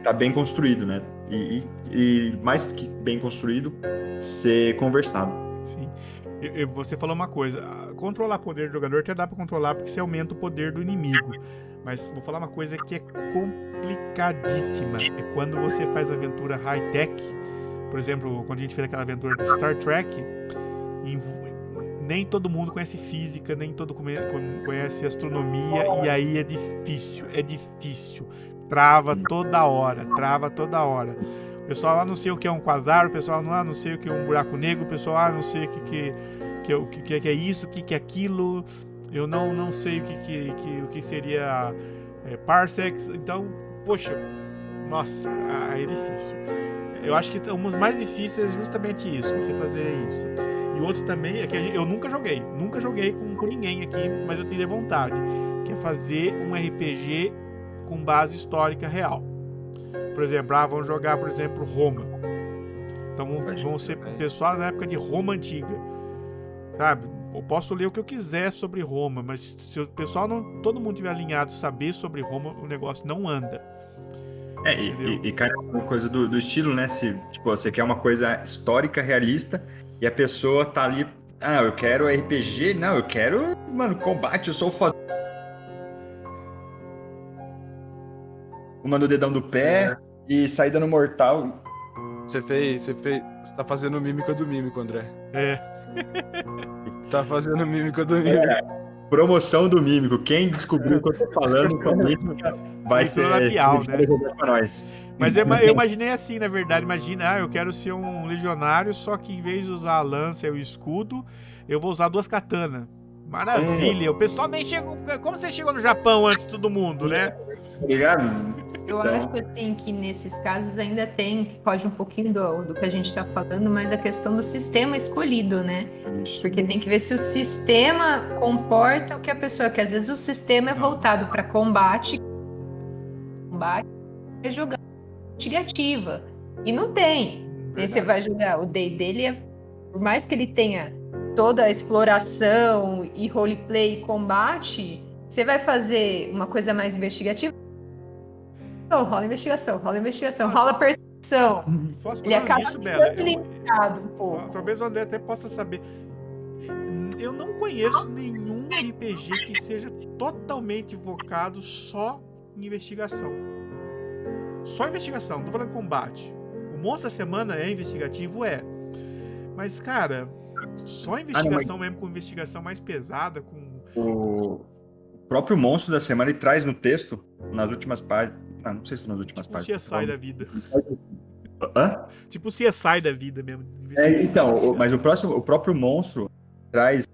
tá bem construído, né? E mais que bem construído, ser conversado. Sim. Você falou uma coisa, controlar poder do jogador até dá pra controlar porque você aumenta o poder do inimigo. Mas vou falar uma coisa que é complicadíssima. É quando você faz aventura high-tech. Por exemplo, quando a gente fez aquela aventura de Star Trek, nem todo mundo conhece física, nem todo conhece astronomia, e aí é difícil. Trava toda hora. O pessoal não sei o que é um quasar, o pessoal não sei o que é um buraco negro, o pessoal não sei o que é isso, o que é aquilo, eu não sei o que seria parsecs, então, poxa, nossa, aí é difícil. Eu acho que um dos mais difíceis é justamente isso, você fazer isso. E outro também é que eu nunca joguei com ninguém aqui, mas eu tenho vontade, que é fazer um RPG com base histórica real. Por exemplo, vamos jogar, por exemplo, Roma. Então vão ser pessoal na época de Roma antiga. Sabe? Eu posso ler o que eu quiser sobre Roma, mas se o pessoal todo mundo tiver alinhado saber sobre Roma, o negócio não anda. Cara, uma coisa do estilo, né? Se tipo, você quer uma coisa histórica, realista, e a pessoa tá ali, eu quero RPG, não, eu quero, mano, combate, eu sou foda. Uma no dedão do pé e sair dando mortal. Você tá fazendo mímica do mímico, André. Tá fazendo mímica do mímico. Promoção do mímico. Quem descobriu o que eu tô falando com a mímica vai ser labial, né? Pra nós. Mas eu imaginei assim, na verdade. Imagina, eu quero ser um legionário, só que em vez de usar a lança e o escudo, eu vou usar 2 katanas. Maravilha. O pessoal nem chegou... Como você chegou no Japão antes de todo mundo, né? Obrigado. Eu acho assim que nesses casos ainda tem, que foge um pouquinho do que a gente está falando, mas a questão do sistema escolhido, né? Porque tem que ver se o sistema comporta o que a pessoa quer. Às vezes o sistema é voltado para combate é jogar investigativa. E não tem. Aí você vai jogar o D&D, por mais que ele tenha toda a exploração e roleplay e combate, você vai fazer uma coisa mais investigativa, rola investigação, rola percepção. Ele acaba ficando limitado um pouco. Talvez o André até possa saber. Eu não conheço nenhum RPG que seja totalmente focado só em investigação. Só investigação, não tô falando combate. O Monstro da Semana é investigativo, mas, cara, só investigação mesmo, com investigação mais pesada, com... O próprio Monstro da Semana, ele traz no texto, nas últimas páginas, não sei se nas últimas páginas. Tipo CSI da vida. Hã? Tipo CSI da vida mesmo. Então, mas o próprio Monstro traz...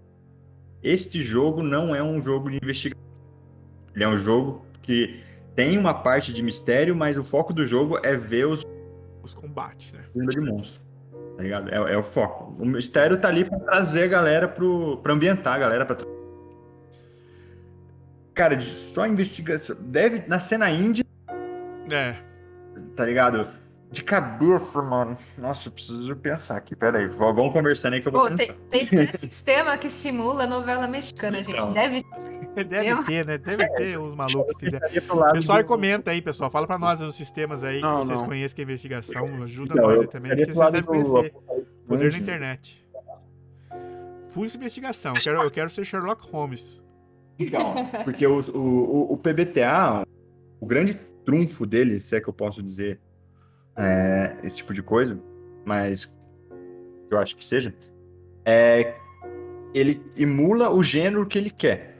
Este jogo não é um jogo de investigação. Ele é um jogo que tem uma parte de mistério, mas o foco do jogo é ver os combates, né? De monstro, tá ligado? É o foco. O mistério tá ali pra trazer a galera pra ambientar a galera pra... Cara, só investigação. Deve nascer na Índia. Tá ligado? De cabeça, mano. Nossa, eu preciso pensar aqui. Pera aí, vamos conversando aí que eu vou pensar. Tem sistema que simula novela mexicana, Então. gente. Deve ter, né? Deve ter os malucos que fizeram. Pessoal, comenta aí, pessoal. Fala pra nós os sistemas aí que vocês conhecem que é investigação. Ajuda nós aí também, porque vocês devem conhecer. Poder na internet. Full investigação. Eu quero ser Sherlock Holmes. Então, porque o PBTA, o grande trunfo dele, se é que eu posso dizer esse tipo de coisa, mas eu acho que seja, ele emula o gênero que ele quer.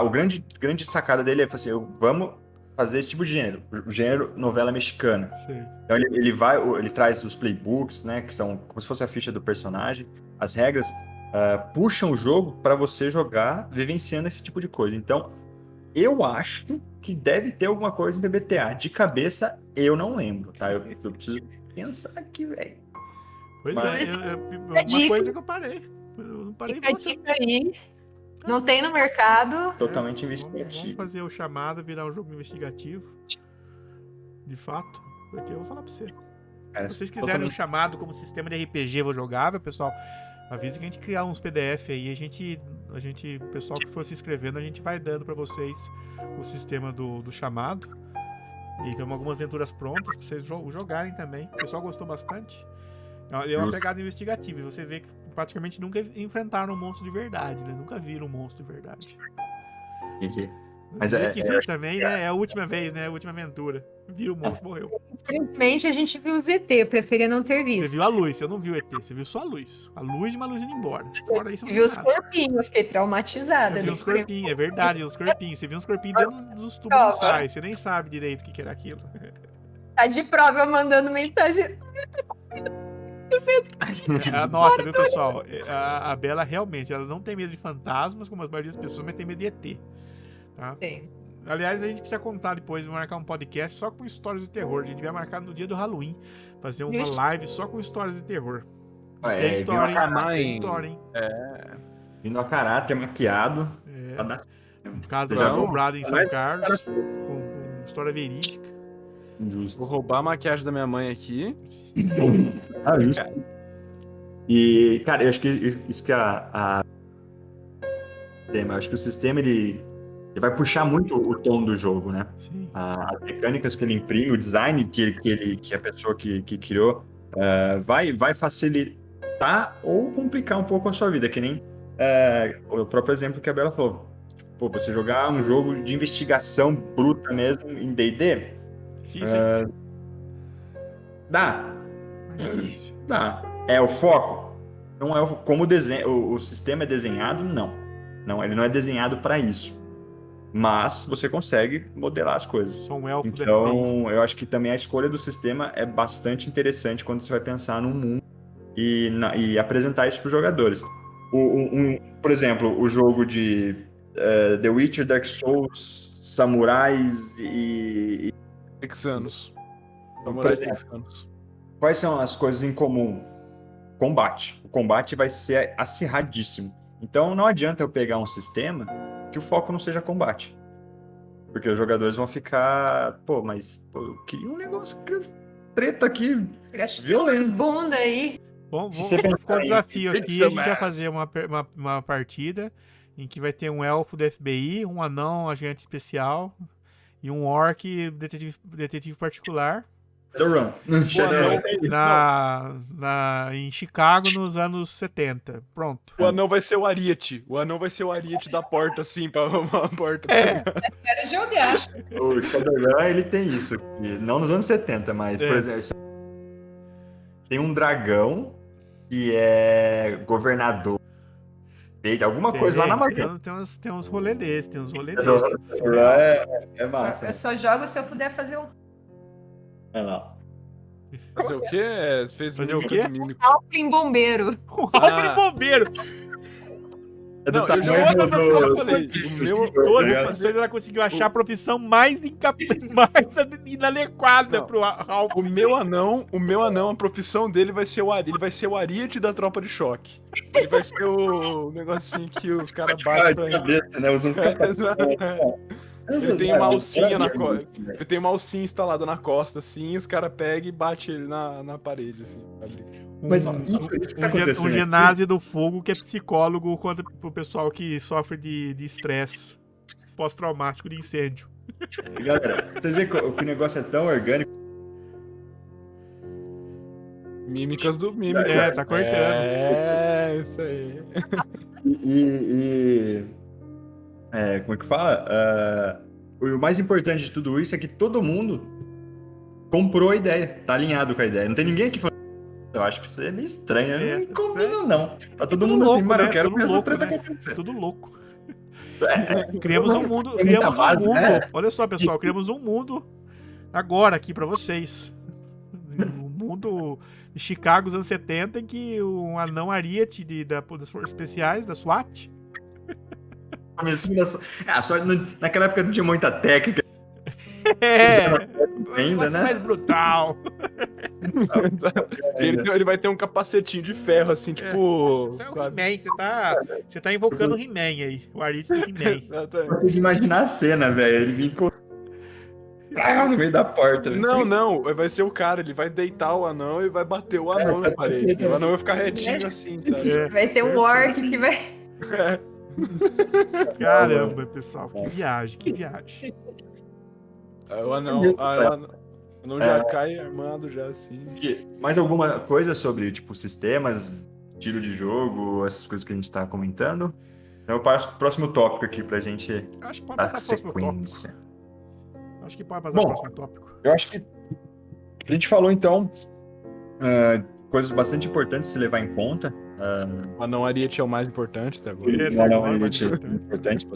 O grande sacada dele é assim, vamos fazer esse tipo de gênero, o gênero novela mexicana. Sim. Então ele traz os playbooks, né, que são como se fosse a ficha do personagem, as regras puxam o jogo para você jogar vivenciando esse tipo de coisa. Então, eu acho que deve ter alguma coisa em PBTA. De cabeça, eu não lembro, tá? Eu preciso pensar aqui, velho. Pois uma coisa que eu parei. Eu não parei Fica a dica aí. Não tem no mercado. Totalmente investigativo. Vamos fazer o chamado, virar um jogo investigativo. De fato. Porque eu vou falar pra você. Se vocês quiserem um chamado como sistema de RPG eu jogável, pessoal, avisa que a gente criar uns PDF aí, o pessoal que for se inscrevendo, a gente vai dando pra vocês o sistema do chamado. E tem algumas aventuras prontas pra vocês jogarem também. O pessoal gostou bastante. É uma pegada investigativa. E você vê que praticamente nunca enfrentaram um monstro de verdade, né? Nunca viram um monstro de verdade. Entendi. Mas Tem que ver também, né? É a última vez, né? A última aventura. Viu o monstro, morreu. Infelizmente, a gente viu o ZT, eu preferia não ter Você visto. viu a luz, você não viu o ET, você viu só a luz. A luz de uma luz indo embora. Fora isso, não Viu viu os nada. corpinhos, eu fiquei traumatizada. Eu vi né? uns corpinhos, é verdade, uns corpinhos. Você viu uns corpinhos dentro dos tubos de ensaio, você nem sabe direito o que era aquilo. Tá de prova, eu mandando mensagem. Nota, viu, pessoal? A Bela realmente, ela não tem medo de fantasmas, como a maioria das pessoas, mas tem medo de ET. Tá? Tem. Aliás, a gente precisa contar depois, marcar um podcast só com histórias de terror. A gente vai marcar no dia do Halloween, fazer uma live só com histórias de terror. Tem história, hein? Tem história, hein? Vindo a caráter, maquiado. É. Pra dar- Caso Já assombrado em São Carlos, com história verídica. Injusto. Vou roubar a maquiagem da minha mãe aqui. Justo. E, cara, eu acho que isso que eu acho que o sistema ele vai puxar muito o tom do jogo, né? Sim. As mecânicas que ele imprime, o design que a pessoa que criou vai facilitar ou complicar um pouco a sua vida, que nem o próprio exemplo que a Bela falou. Pô, você jogar um jogo de investigação bruta mesmo em D&D, Difícil, hein? dá. Difícil. Dá. É o foco? Não é como o sistema é desenhado, não. Não, ele não é desenhado para isso. Mas você consegue modelar as coisas. Sou um elfo do FBI. Então, eu acho que também a escolha do sistema é bastante interessante quando você vai pensar num mundo e apresentar isso para os jogadores. Por exemplo, o jogo de The Witcher, Dark Souls, Samurais e Texanos. Por Samurais exemplo, texanos. quais são as coisas em comum? Combate. O combate vai ser acirradíssimo. Então não adianta eu pegar um sistema que o foco não seja combate. Porque os jogadores vão ficar, mas eu queria um negócio treta aqui, violento. Bunda aí. Bom, Se você vamos pensar um em desafio aqui. Pixel A gente vai Mask. fazer uma partida em que vai ter um elfo do FBI, um anão agente especial e um orc detetive particular. Shadowrun. Em Chicago nos anos 70. Pronto. O anão vai ser o Ariete. O anão vai ser o Ariete da porta, assim, pra arrumar a porta. Quero jogar. O Shadowrun, ele tem isso. Não nos anos 70, mas, por exemplo, tem um dragão que é governador. Alguma coisa lá na Amazônia. Tem uns rolê desses, É massa. Eu só jogo se eu puder fazer um É lá. Fazer o quê? Fez Fazer o mímica quê? de mímico. Alpin bombeiro. Um alfre bombeiro. É do Não, eu já tamanho eu falei, o meu... Todas as profissões ela conseguiu achar a profissão mais inadequada Não. pro Alfre. O meu anão, a profissão dele vai ser o Ari. Ele vai ser o Ariete da tropa de choque. Ele vai ser o negocinho que os caras batem pra ele. cabeça, né? Usa um Ele tem uma alcinha na costa. Ele tem uma alcinha instalada na costa, assim, e os caras pegam e batem ele na parede, assim. Sabe? Mas isso que tá acontecendo Um aqui- ginásio do fogo que é psicólogo pro pessoal que sofre de estresse pós-traumático de incêndio. Galera, vocês veem que o negócio é tão orgânico. Mímicas do mímico. Tá cortando. Isso aí. Como é que fala? O mais importante de tudo isso é que todo mundo comprou a ideia, tá alinhado com a ideia. Não tem ninguém aqui falando. Eu acho que isso é meio estranho, eu não combino, não. Tá todo mundo louco, assim, mano, né? eu quero Tudo ver essa louco, treta né? acontecer. Tudo louco. Criamos um mundo. Tem muita base, né? Olha só, pessoal, criamos um mundo agora aqui pra vocês. Um mundo de Chicago dos anos 70 em que um anão Ariete das Forças Especiais, da SWAT. Naquela época não tinha muita técnica ainda, né? Mais brutal. Ele vai ter um capacetinho de ferro, assim, tipo. Isso é o sabe? He-Man, você tá invocando o He-Man aí. O Ariete do He-Man. Exatamente. Vocês imaginar a cena, velho. Ele me encontrou no meio da porta. Não, vai ser o cara, ele vai deitar o anão e vai bater o anão na parede. O anão vai ficar retinho assim, sabe? Vai ter um orc que vai. Caramba, pessoal, que viagem, que viagem. O anão já cai armado já assim. Mais alguma coisa sobre, tipo, sistemas estilo de jogo, essas coisas que a gente tá comentando. Então eu passo pro próximo tópico aqui pra gente Acho que pode dar passar pro próximo sequência. tópico. Acho que pode passar Bom, pro próximo tópico. Eu acho que a gente falou, então, coisas bastante importantes de se levar em conta. O anão Ariete é o mais importante até agora. É, Não, agora, é mas importante.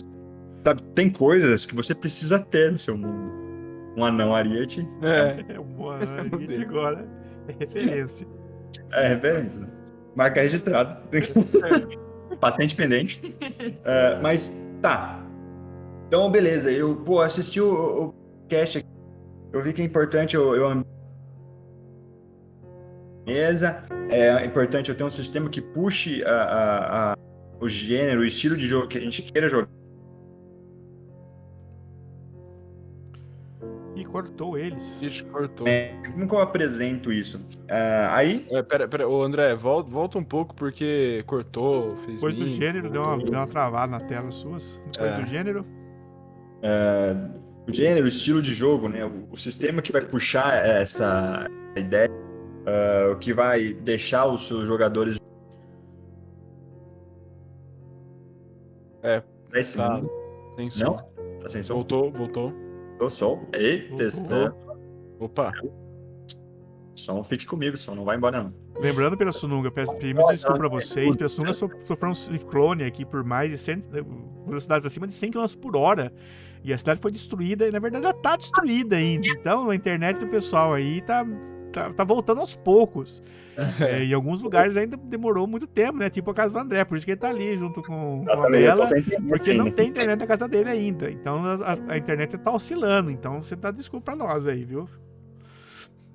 Sabe, tem coisas que você precisa ter no seu mundo. Um anão Ariete É uma Ariete agora. É referência. é referência. Né? Marca registrada. Patente pendente. Mas tá. Então, beleza. Eu assisti o cast aqui. Eu vi que é importante eu mesa. É importante eu ter um sistema que puxe o gênero, o estilo de jogo que a gente queira jogar. E cortou eles. Ixi, cortou. Como que eu apresento isso? Aí. Pera, ô André, volta um pouco porque cortou, fez Depois do link, gênero, deu voltou. uma travada na tela suas. Depois do gênero. O gênero, o estilo de jogo, né? O sistema que vai puxar essa ideia, o que vai deixar os seus jogadores nesse tá. mundo. Sem som. Não? Tá sem som? Voltou. Tô som. Ei, Voltou. testando. Opa. Som, fique comigo, som. Não vai embora, não. Lembrando, Pirassununga, peço desculpa pra vocês. Pirassununga sofreu um ciclone aqui por mais de 100, velocidades acima de 100 km por hora. E a cidade foi destruída, e na verdade ela tá destruída ainda. Então a internet do pessoal aí tá voltando aos poucos. Em alguns lugares ainda demorou muito tempo, né? Tipo a casa do André, por isso que ele tá ali junto com a Bela, porque não tem internet na casa dele ainda. Então a internet tá oscilando. Então você dá desculpa pra nós aí, viu?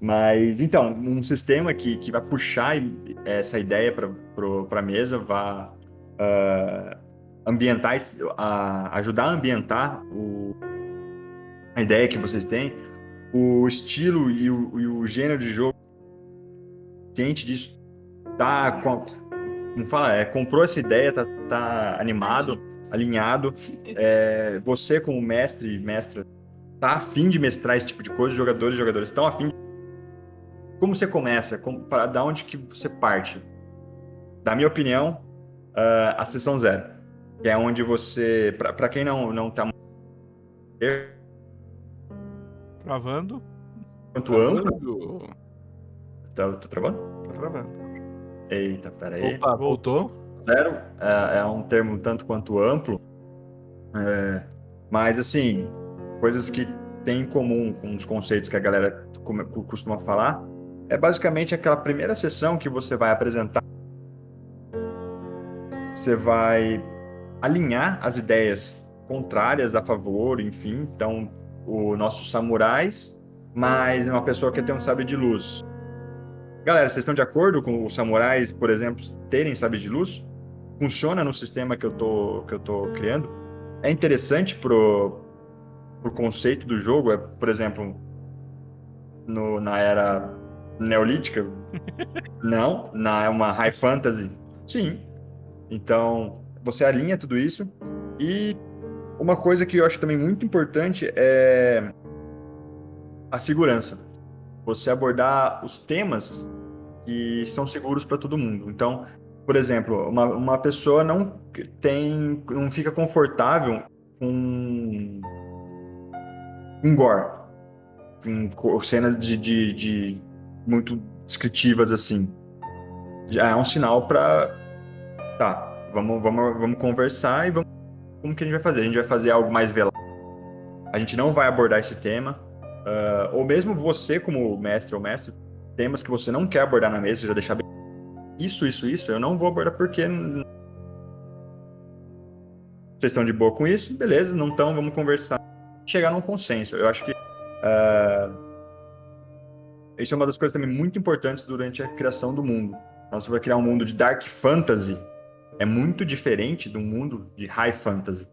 Mas, então, um sistema que vai puxar essa ideia para a mesa, vai ambientar, ajudar a ambientar a ideia que vocês têm, o estilo e o gênero de jogo, ciente disso, como fala, comprou essa ideia, tá animado, alinhado, você como mestra, tá afim de mestrar esse tipo de coisa, os jogadores estão afim de... Como você começa? Da onde que você parte? Da minha opinião, a sessão 0. Que é onde você... Para quem não tá... Travando. Quanto amplo... Tá travando? Tá travando. Eita, peraí. Opa, voltou. 0 é um termo tanto quanto amplo. Mas, assim, coisas que tem em comum com os conceitos que a galera costuma falar, é basicamente aquela primeira sessão que você vai apresentar, você vai alinhar as ideias contrárias a favor, enfim. Então, os nossos samurais, mais uma pessoa que tem um sabre de luz. Galera, vocês estão de acordo com os samurais, por exemplo, terem sabre de luz? Funciona no sistema que eu tô criando? É interessante pro conceito do jogo? Por exemplo, na era neolítica? Não. Na uma high fantasy? Sim. Então, você alinha tudo isso. E uma coisa que eu acho também muito importante é a segurança. Você abordar os temas que são seguros para todo mundo. Então, por exemplo, uma pessoa não fica confortável com gore, com cenas de muito descritivas assim. Já é um sinal para vamos conversar e como que a gente vai fazer? A gente vai fazer algo mais velado. A gente não vai abordar esse tema, ou mesmo você como mestre ou mestre, temas que você não quer abordar na mesa, já deixar bem isso, eu não vou abordar porque vocês estão de boa com isso, beleza, não estão, vamos conversar, chegar num consenso. Eu acho que isso é uma das coisas também muito importantes durante a criação do mundo. Então, você vai criar um mundo de Dark Fantasy, é muito diferente do mundo de High Fantasy.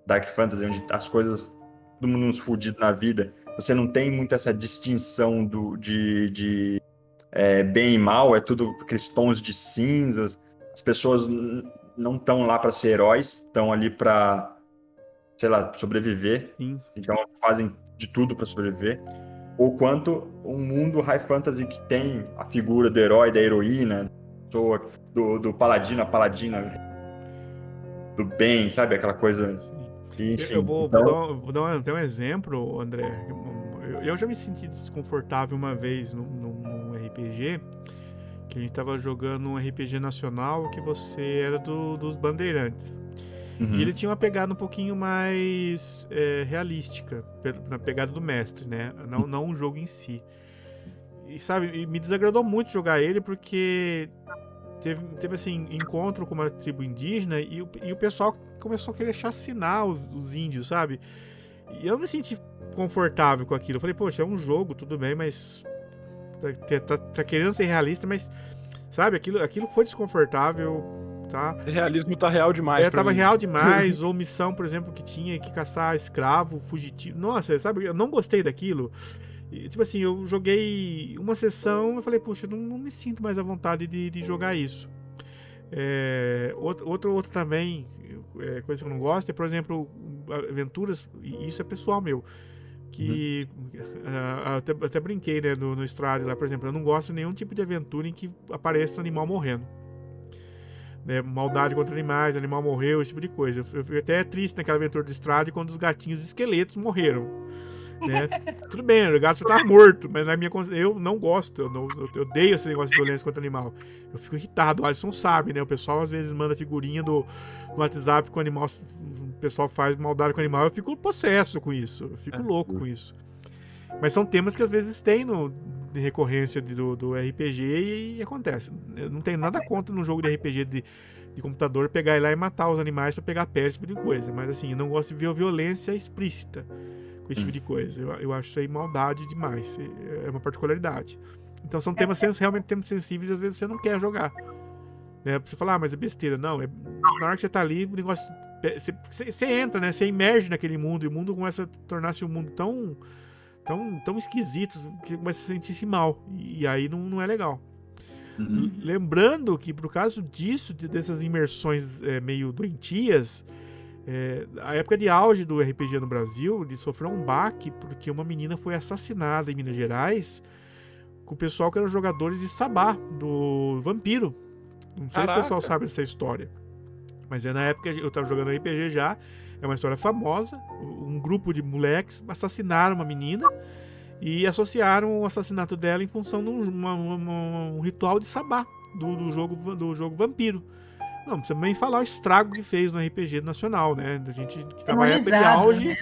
Dark Fantasy, onde as coisas, todo mundo nos fudido na vida, você não tem muito essa distinção de bem e mal, é tudo aqueles tons de cinzas, as pessoas não estão lá para ser heróis, estão ali para, sei lá, sobreviver. Sim. Então fazem de tudo para sobreviver. Ou quanto um mundo high fantasy que tem a figura do herói, da heroína, pessoa, do paladino a paladina, do bem, sabe? Aquela coisa. Enfim. Eu vou Então, vou dar até um exemplo, André. Eu já me senti desconfortável uma vez num RPG, que a gente tava jogando um RPG nacional que você era dos bandeirantes. E ele tinha uma pegada um pouquinho mais realística, na pegada do mestre, né? Não um jogo em si. E sabe, me desagradou muito jogar ele porque teve assim, encontro com uma tribo indígena e o pessoal começou a querer chacinar os índios, sabe? E eu me senti confortável com aquilo. Eu falei, poxa, é um jogo, tudo bem, mas tá querendo ser realista, mas sabe, aquilo foi desconfortável, tá? O realismo tá real demais pra Tava mim. real demais, ou missão, por exemplo, que tinha que caçar escravo, fugitivo. Nossa, sabe, eu não gostei daquilo. E, tipo assim, eu joguei uma sessão e falei, puxa, eu não me sinto mais à vontade de jogar isso. Outro também, coisa que eu não gosto, é, por exemplo, aventuras, e isso é pessoal meu, que até brinquei, né, no Strade lá, por exemplo, eu não gosto de nenhum tipo de aventura em que apareça um animal morrendo. Né, maldade contra animais, animal morreu, esse tipo de coisa. Eu fiquei até triste naquela aventura do Strade quando os gatinhos esqueletos morreram. Né? Tudo bem, o gato já tá morto, mas na minha eu não gosto, eu odeio esse negócio de violência contra animal. Eu fico irritado, o Alisson sabe, né? O pessoal às vezes manda figurinha no WhatsApp com animal, o pessoal faz maldade com animal, eu fico possesso com isso, eu fico louco com isso. Mas são temas que às vezes tem de recorrência do RPG e acontece. Eu não tenho nada contra num jogo de RPG de computador pegar ir lá e matar os animais pra pegar pele, esse tipo de coisa. Mas assim, eu não gosto de ver violência explícita com esse tipo de coisa. Eu acho isso aí maldade demais. É uma particularidade. Então são temas realmente temas sensíveis e às vezes você não quer jogar. Né? Você fala, mas é besteira. Não, na hora que você tá ali, o negócio. Você entra, né? Você emerge naquele mundo e o mundo começa a tornar-se um mundo tão esquisito que você começa a se sentir mal. E aí não é legal. Lembrando que, por causa disso, dessas imersões meio doentias, a época de auge do RPG no Brasil, ele sofreu um baque porque uma menina foi assassinada em Minas Gerais com o pessoal que eram jogadores de Sabá, do Vampiro. Não sei se o pessoal sabe dessa história. Mas na época eu tava jogando RPG já, é uma história famosa. Um grupo de moleques assassinaram uma menina e associaram o assassinato dela em função de um ritual de Sabá do jogo Vampiro. Não precisa nem falar o estrago que fez no RPG nacional, né? A gente que tava em época de auge, né?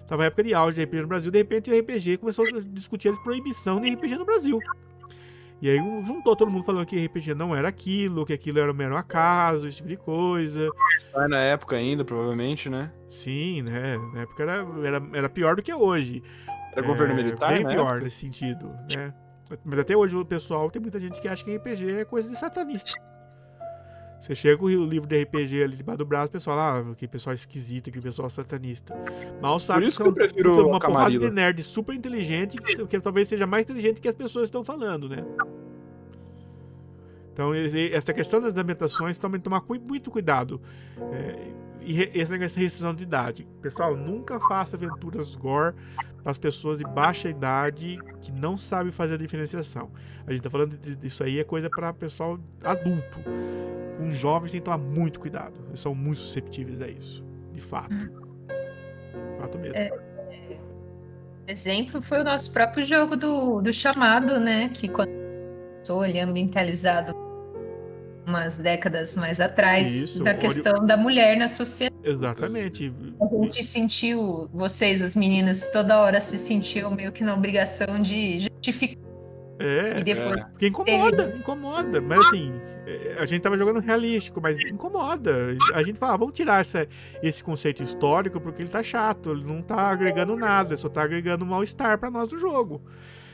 Tava em época de auge de RPG no Brasil, de repente o RPG começou a discutir a proibição de RPG no Brasil. E aí juntou todo mundo falando que RPG não era aquilo, que aquilo era um mero acaso, esse tipo de coisa. Na época ainda, provavelmente, né? Sim, né? Na época era pior do que hoje. Era governo militar, bem pior época? nesse sentido, né? Mas até hoje o pessoal, tem muita gente que acha que RPG é coisa de satanista. Você chega com o livro de RPG ali debaixo do braço, o pessoal, que pessoal esquisito, que pessoal satanista. Mal sabe que eu prefiro uma porrada de nerd super inteligente, que talvez seja mais inteligente que as pessoas estão falando, né? Então, essa questão das ambientações, também tomar muito cuidado. E essa restrição de idade. Pessoal, nunca faça aventuras gore para as pessoas de baixa idade que não sabem fazer a diferenciação. A gente tá falando disso aí, é coisa para pessoal adulto. Com jovens tem que tomar muito cuidado. Eles são muito susceptíveis a isso. De fato. De fato mesmo. Exemplo foi o nosso próprio jogo do Chamado, né? Que quando começou, ele é ambientalizado umas décadas mais atrás, da questão da mulher na sociedade. Exatamente. A gente sentiu, vocês, os meninos, toda hora se sentiam meio que na obrigação de justificar. E depois porque incomoda. Mas assim, a gente tava jogando realístico, mas incomoda. A gente fala, vamos tirar esse conceito histórico porque ele tá chato, ele não tá agregando nada, só tá agregando mal-estar pra nós do jogo.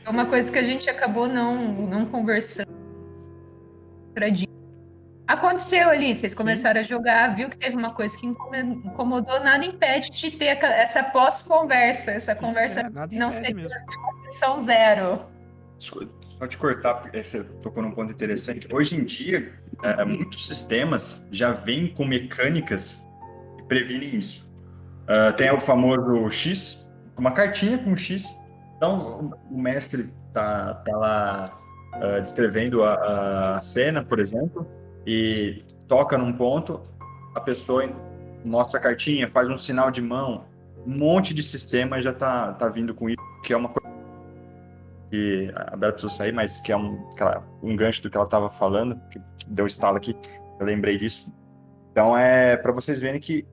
É uma coisa que a gente acabou não conversando. Aconteceu ali, vocês começaram a jogar, viu que teve uma coisa que incomodou, nada impede de ter essa pós-conversa, essa conversa não seria uma sessão zero. Só te cortar, porque você tocou num ponto interessante. Hoje em dia, muitos sistemas já vêm com mecânicas que previnem isso. Tem o famoso X, uma cartinha com X. Então, o mestre tá lá descrevendo a cena, por exemplo, e toca num ponto, a pessoa mostra a cartinha, faz um sinal de mão, um monte de sistema já tá vindo com isso, que é uma coisa que a Bela precisou sair, mas que é um gancho do que ela estava falando, que deu estalo aqui, eu lembrei disso. Então para vocês verem que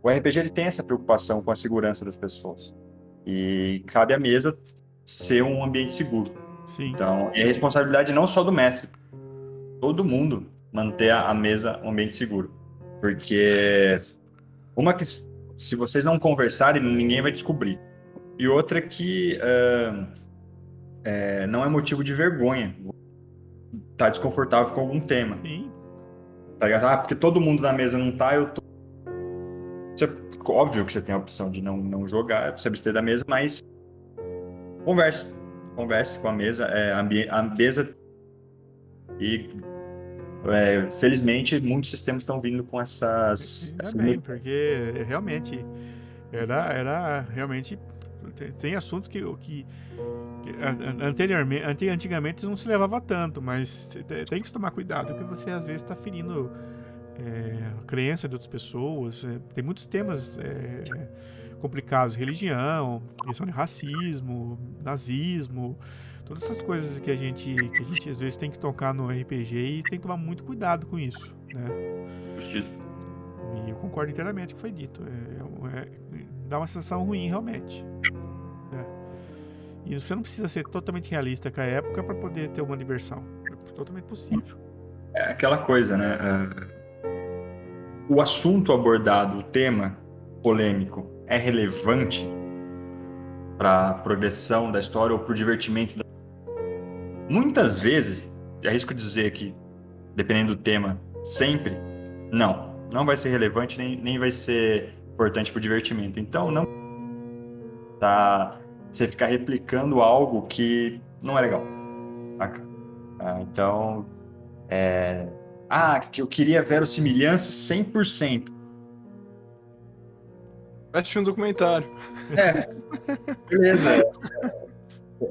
o RPG ele tem essa preocupação com a segurança das pessoas. E cabe à mesa ser um ambiente seguro. Sim. Então, é responsabilidade não só do mestre, todo mundo manter a mesa um ambiente seguro. Porque que se vocês não conversarem, ninguém vai descobrir. E outra que não é motivo de vergonha. Tá desconfortável com algum tema. Sim. Tá ligado? Porque todo mundo na mesa não tá, eu tô... Óbvio que você tem a opção de não jogar, se abster da mesa, mas converse com a mesa, a mesa e felizmente muitos sistemas estão vindo com essas... Bem, porque realmente era realmente tem assuntos que antigamente não se levava tanto, mas tem que tomar cuidado, porque você às vezes está ferindo a crença de outras pessoas. Tem muitos temas complicados, religião, questão de racismo, nazismo, todas essas coisas que a gente às vezes tem que tocar no RPG e tem que tomar muito cuidado com isso, né? Justiça. E eu concordo inteiramente com o que foi dito. Dá uma sensação ruim, realmente. Né? E você não precisa ser totalmente realista com a época para poder ter uma diversão. É totalmente possível. É aquela coisa, né? O assunto abordado, o tema polêmico, é relevante para a progressão da história ou para o divertimento Muitas vezes, arrisco dizer que, dependendo do tema, sempre, não vai ser relevante nem vai ser importante para o divertimento. Então, não você ficar replicando algo que não é legal. Então, que eu queria verossimilhança 100%. Vai assistir um documentário. Beleza.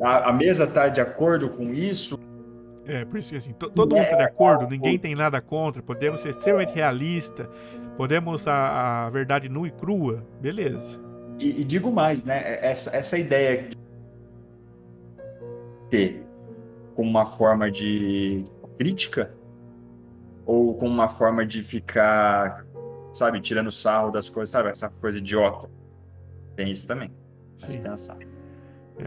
A mesa está de acordo com isso? Por isso que assim, todo mundo está de acordo, ninguém tem nada contra, podemos ser extremamente realista, podemos mostrar a verdade nua e crua, beleza. E digo mais, né? Essa ideia de ter como uma forma de crítica ou como uma forma de ficar, sabe, tirando sarro das coisas, sabe? Essa coisa idiota. Tem isso também. Pra se pensar.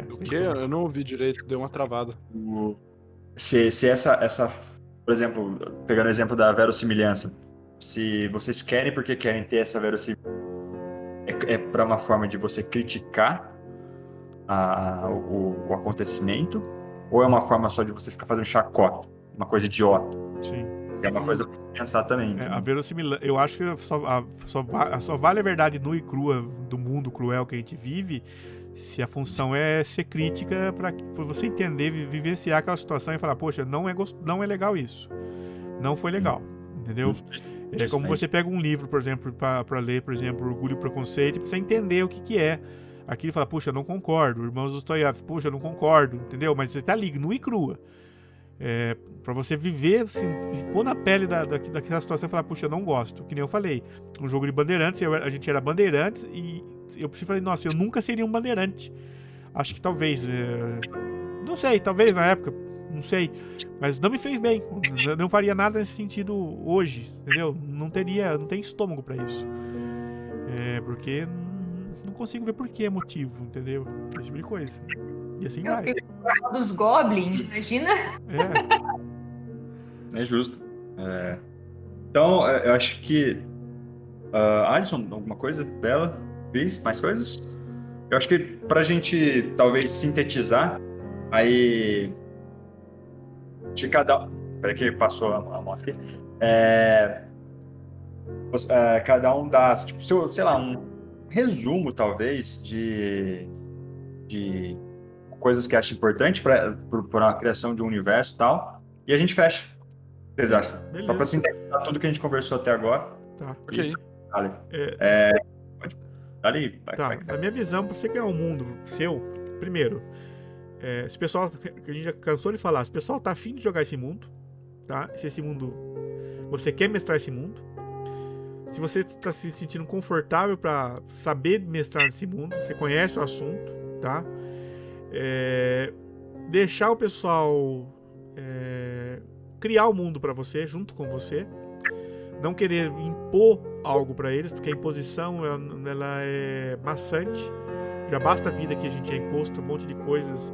O quê? Eu não ouvi direito, deu uma travada. Se essa, por exemplo, pegando o exemplo da verossimilhança, se vocês querem porque querem ter essa verossimilhança, é para uma forma de você criticar o acontecimento, ou é uma forma só de você ficar fazendo chacota, uma coisa idiota? Sim. É uma coisa pra pensar também. A verossimilhança, eu acho que só vale a verdade nua e crua do mundo cruel que a gente vive se a função é ser crítica para você entender, vivenciar aquela situação e falar, poxa, não é legal isso. Não foi legal, entendeu? É como você pega um livro, por exemplo, para ler, por exemplo, Orgulho e Preconceito, e você entender o que é. Aqui ele fala, puxa, eu não concordo. Irmãos Dostoiévski, puxa, eu não concordo, entendeu? Mas você tá ali, nua e crua. Para você viver, assim, se pôr na pele daquela situação e falar, puxa, eu não gosto. Que nem eu falei, um jogo de bandeirantes, a gente era bandeirantes e eu falei, nossa, eu nunca seria um bandeirante. Acho que talvez, não sei, talvez na época, não sei, mas não me fez bem. Eu não faria nada nesse sentido hoje, entendeu? Não tem estômago para isso. Porque não consigo ver por que motivo, entendeu? Esse tipo de coisa. E assim vai. Dos Goblin, imagina? É justo. Então, eu acho que Alisson, alguma coisa? Bela? Cris, mais coisas? Eu acho que pra gente talvez sintetizar, aí de cada... Peraí que passou a moto aqui. Cada um dá, tipo, sei lá, um resumo talvez de coisas que acha importante para a criação de um universo e tal, e a gente fecha. O que vocês acham? Beleza. Só para sintetizar tudo que a gente conversou até agora. Tá. Ok. Dali, tá. Na minha visão, para você criar um mundo seu, primeiro, Se o pessoal, que a gente já cansou de falar, se o pessoal tá afim de jogar esse mundo, tá? Se esse mundo, você quer mestrar esse mundo, se você está se sentindo confortável para saber mestrar nesse mundo, você conhece o assunto, tá? Deixar o pessoal criar o mundo para você, junto com você, não querer impor algo para eles, porque a imposição ela é maçante. Já basta a vida que a gente é imposto, um monte de coisas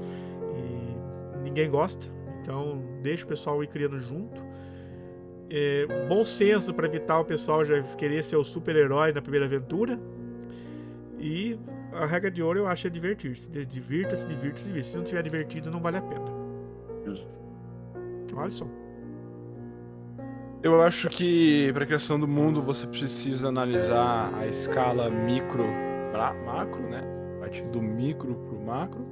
e ninguém gosta. Então deixa o pessoal ir criando junto. Bom senso para evitar o pessoal já querer ser o super-herói na primeira aventura. E a regra de ouro eu acho é divertir-se. Divirta-se. Se não tiver divertido, não vale a pena. Alisson. Eu acho que para a criação do mundo você precisa analisar a escala micro para macro, né? Parte do micro pro macro.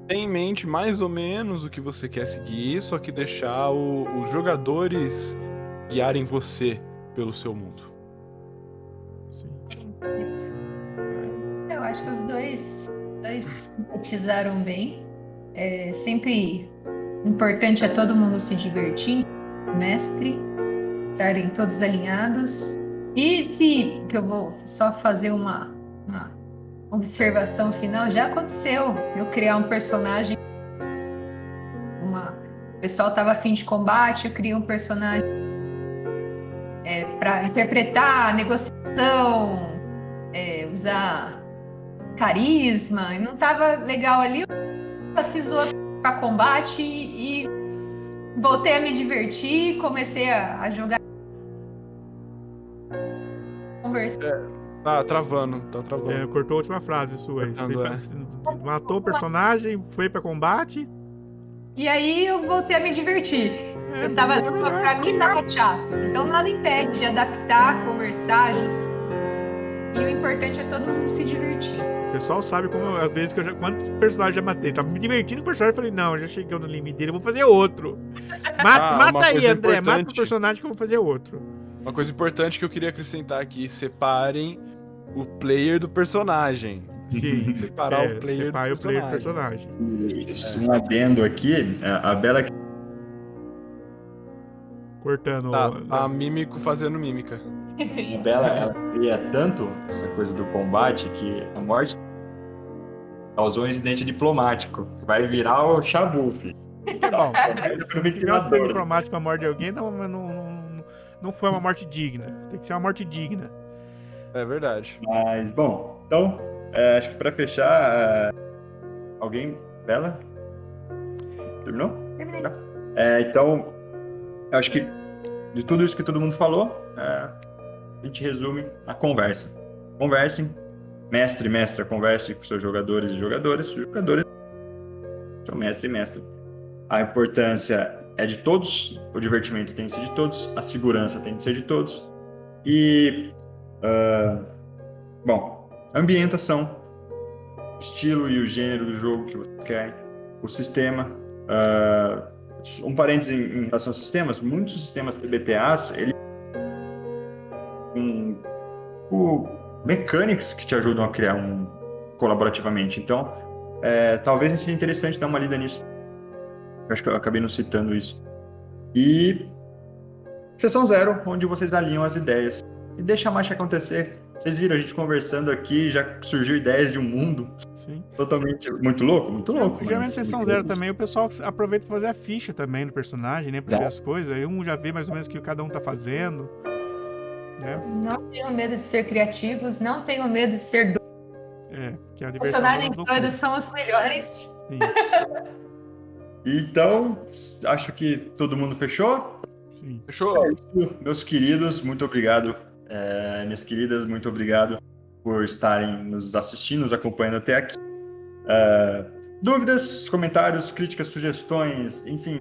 Tem em mente mais ou menos o que você quer seguir, só que deixar os jogadores guiarem você pelo seu mundo. Sim. Eu acho que os dois sintetizaram bem. Sempre importante é todo mundo se divertir, mestre, estarem todos alinhados. E que eu vou só fazer uma observação final, já aconteceu eu criar um personagem, o pessoal estava afim de combate, eu criei um personagem para interpretar a negociação, usar carisma, e não estava legal ali, eu fiz outro para combate e voltei a me divertir, comecei a jogar, conversar. Tá travando. Cortou a última frase sua aí. Matou o personagem, foi pra combate. E aí eu voltei a me divertir. Pra mim tava chato. Então nada impede de adaptar, conversar, ajustar. E o importante é todo mundo se divertir. O pessoal sabe como, às vezes, quantos personagens já matei. Tava me divertindo com o personagem. Falei, não, já cheguei no limite dele, eu vou fazer outro. Mata aí, André. Mata o personagem que eu vou fazer outro. Uma coisa importante que eu queria acrescentar aqui: separem o player do personagem. Sim, separar o player do personagem. Isso, um adendo aqui, a Bela... Cortando. A mímico fazendo mímica. A Bela, ela queria tanto essa coisa do combate que a morte causou um incidente diplomático. Vai virar o Shabu, filho. Bom, se tiver um acidente diplomático com a morte de alguém, não foi uma morte digna. Tem que ser uma morte digna. É verdade. Mas, bom, então, acho que pra fechar, alguém... Bela? Terminou? Terminei. Então, acho que de tudo isso que todo mundo falou, a gente resume a conversa. Conversem, mestre e mestra, converse com seus jogadores e jogadores, seu mestre e mestra. A importância é de todos, o divertimento tem que ser de todos, a segurança tem que ser de todos. E, bom, a ambientação, o estilo e o gênero do jogo que você quer, o sistema. Um parênteses em relação aos sistemas, muitos sistemas PBTAs, ele mechanics que te ajudam a criar colaborativamente. Então, talvez seja interessante dar uma lida nisso. Eu acho que eu acabei não citando isso. E sessão 0, onde vocês alinham as ideias e deixa a marcha acontecer. Vocês viram a gente conversando aqui, já surgiu ideias de um mundo. Sim. Totalmente muito louco. Geralmente sessão 0 também, o pessoal aproveita para fazer a ficha também do personagem, né? Pra ver as coisas. Aí um já vê mais ou menos o que cada um tá fazendo. Né? Não tenham medo de ser criativos, não tenham medo de ser doidos. Que a Personagens doidos são os melhores. Sim. Então, acho que todo mundo fechou? Sim. Fechou? Meus queridos, muito obrigado. Minhas queridas, muito obrigado por estarem nos assistindo, nos acompanhando até aqui. Dúvidas, comentários, críticas, sugestões, enfim.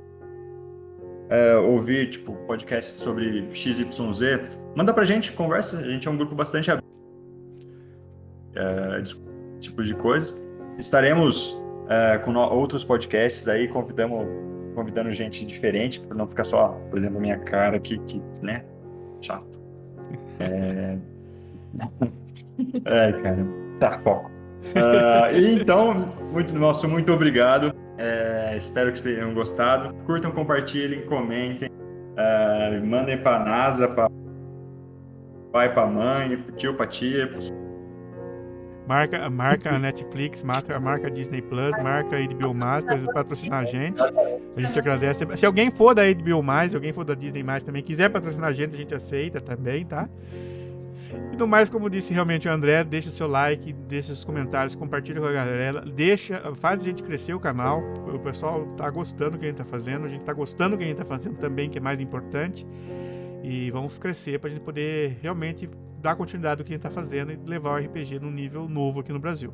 Ouvir, podcast sobre XYZ, manda pra gente, conversa. A gente é um grupo bastante aberto. Esse tipo de coisa. Estaremos com outros podcasts aí, convidando gente diferente, para não ficar só, por exemplo, a minha cara aqui, que, né? Chato. Cara. Tá, foco. Então, muito obrigado. Espero que vocês tenham gostado. Curtam, compartilhem, comentem. Mandem pra NASA, pra pai, pra mãe, pro tio, pra tia. Marca a Netflix, marca a Disney Plus, marca a HBO Max para patrocinar a gente. A gente agradece. Se alguém for da HBO Max, se alguém for da Disney Max também, quiser patrocinar a gente aceita também, tá? E no mais, como disse realmente o André, deixa seu like, deixa seus comentários, compartilha com a galera, faz a gente crescer o canal. O pessoal tá gostando do que a gente tá fazendo, a gente tá gostando do que a gente tá fazendo também, que é mais importante. E vamos crescer pra gente poder realmente dar continuidade ao que a gente tá fazendo e levar o RPG num nível novo aqui no Brasil.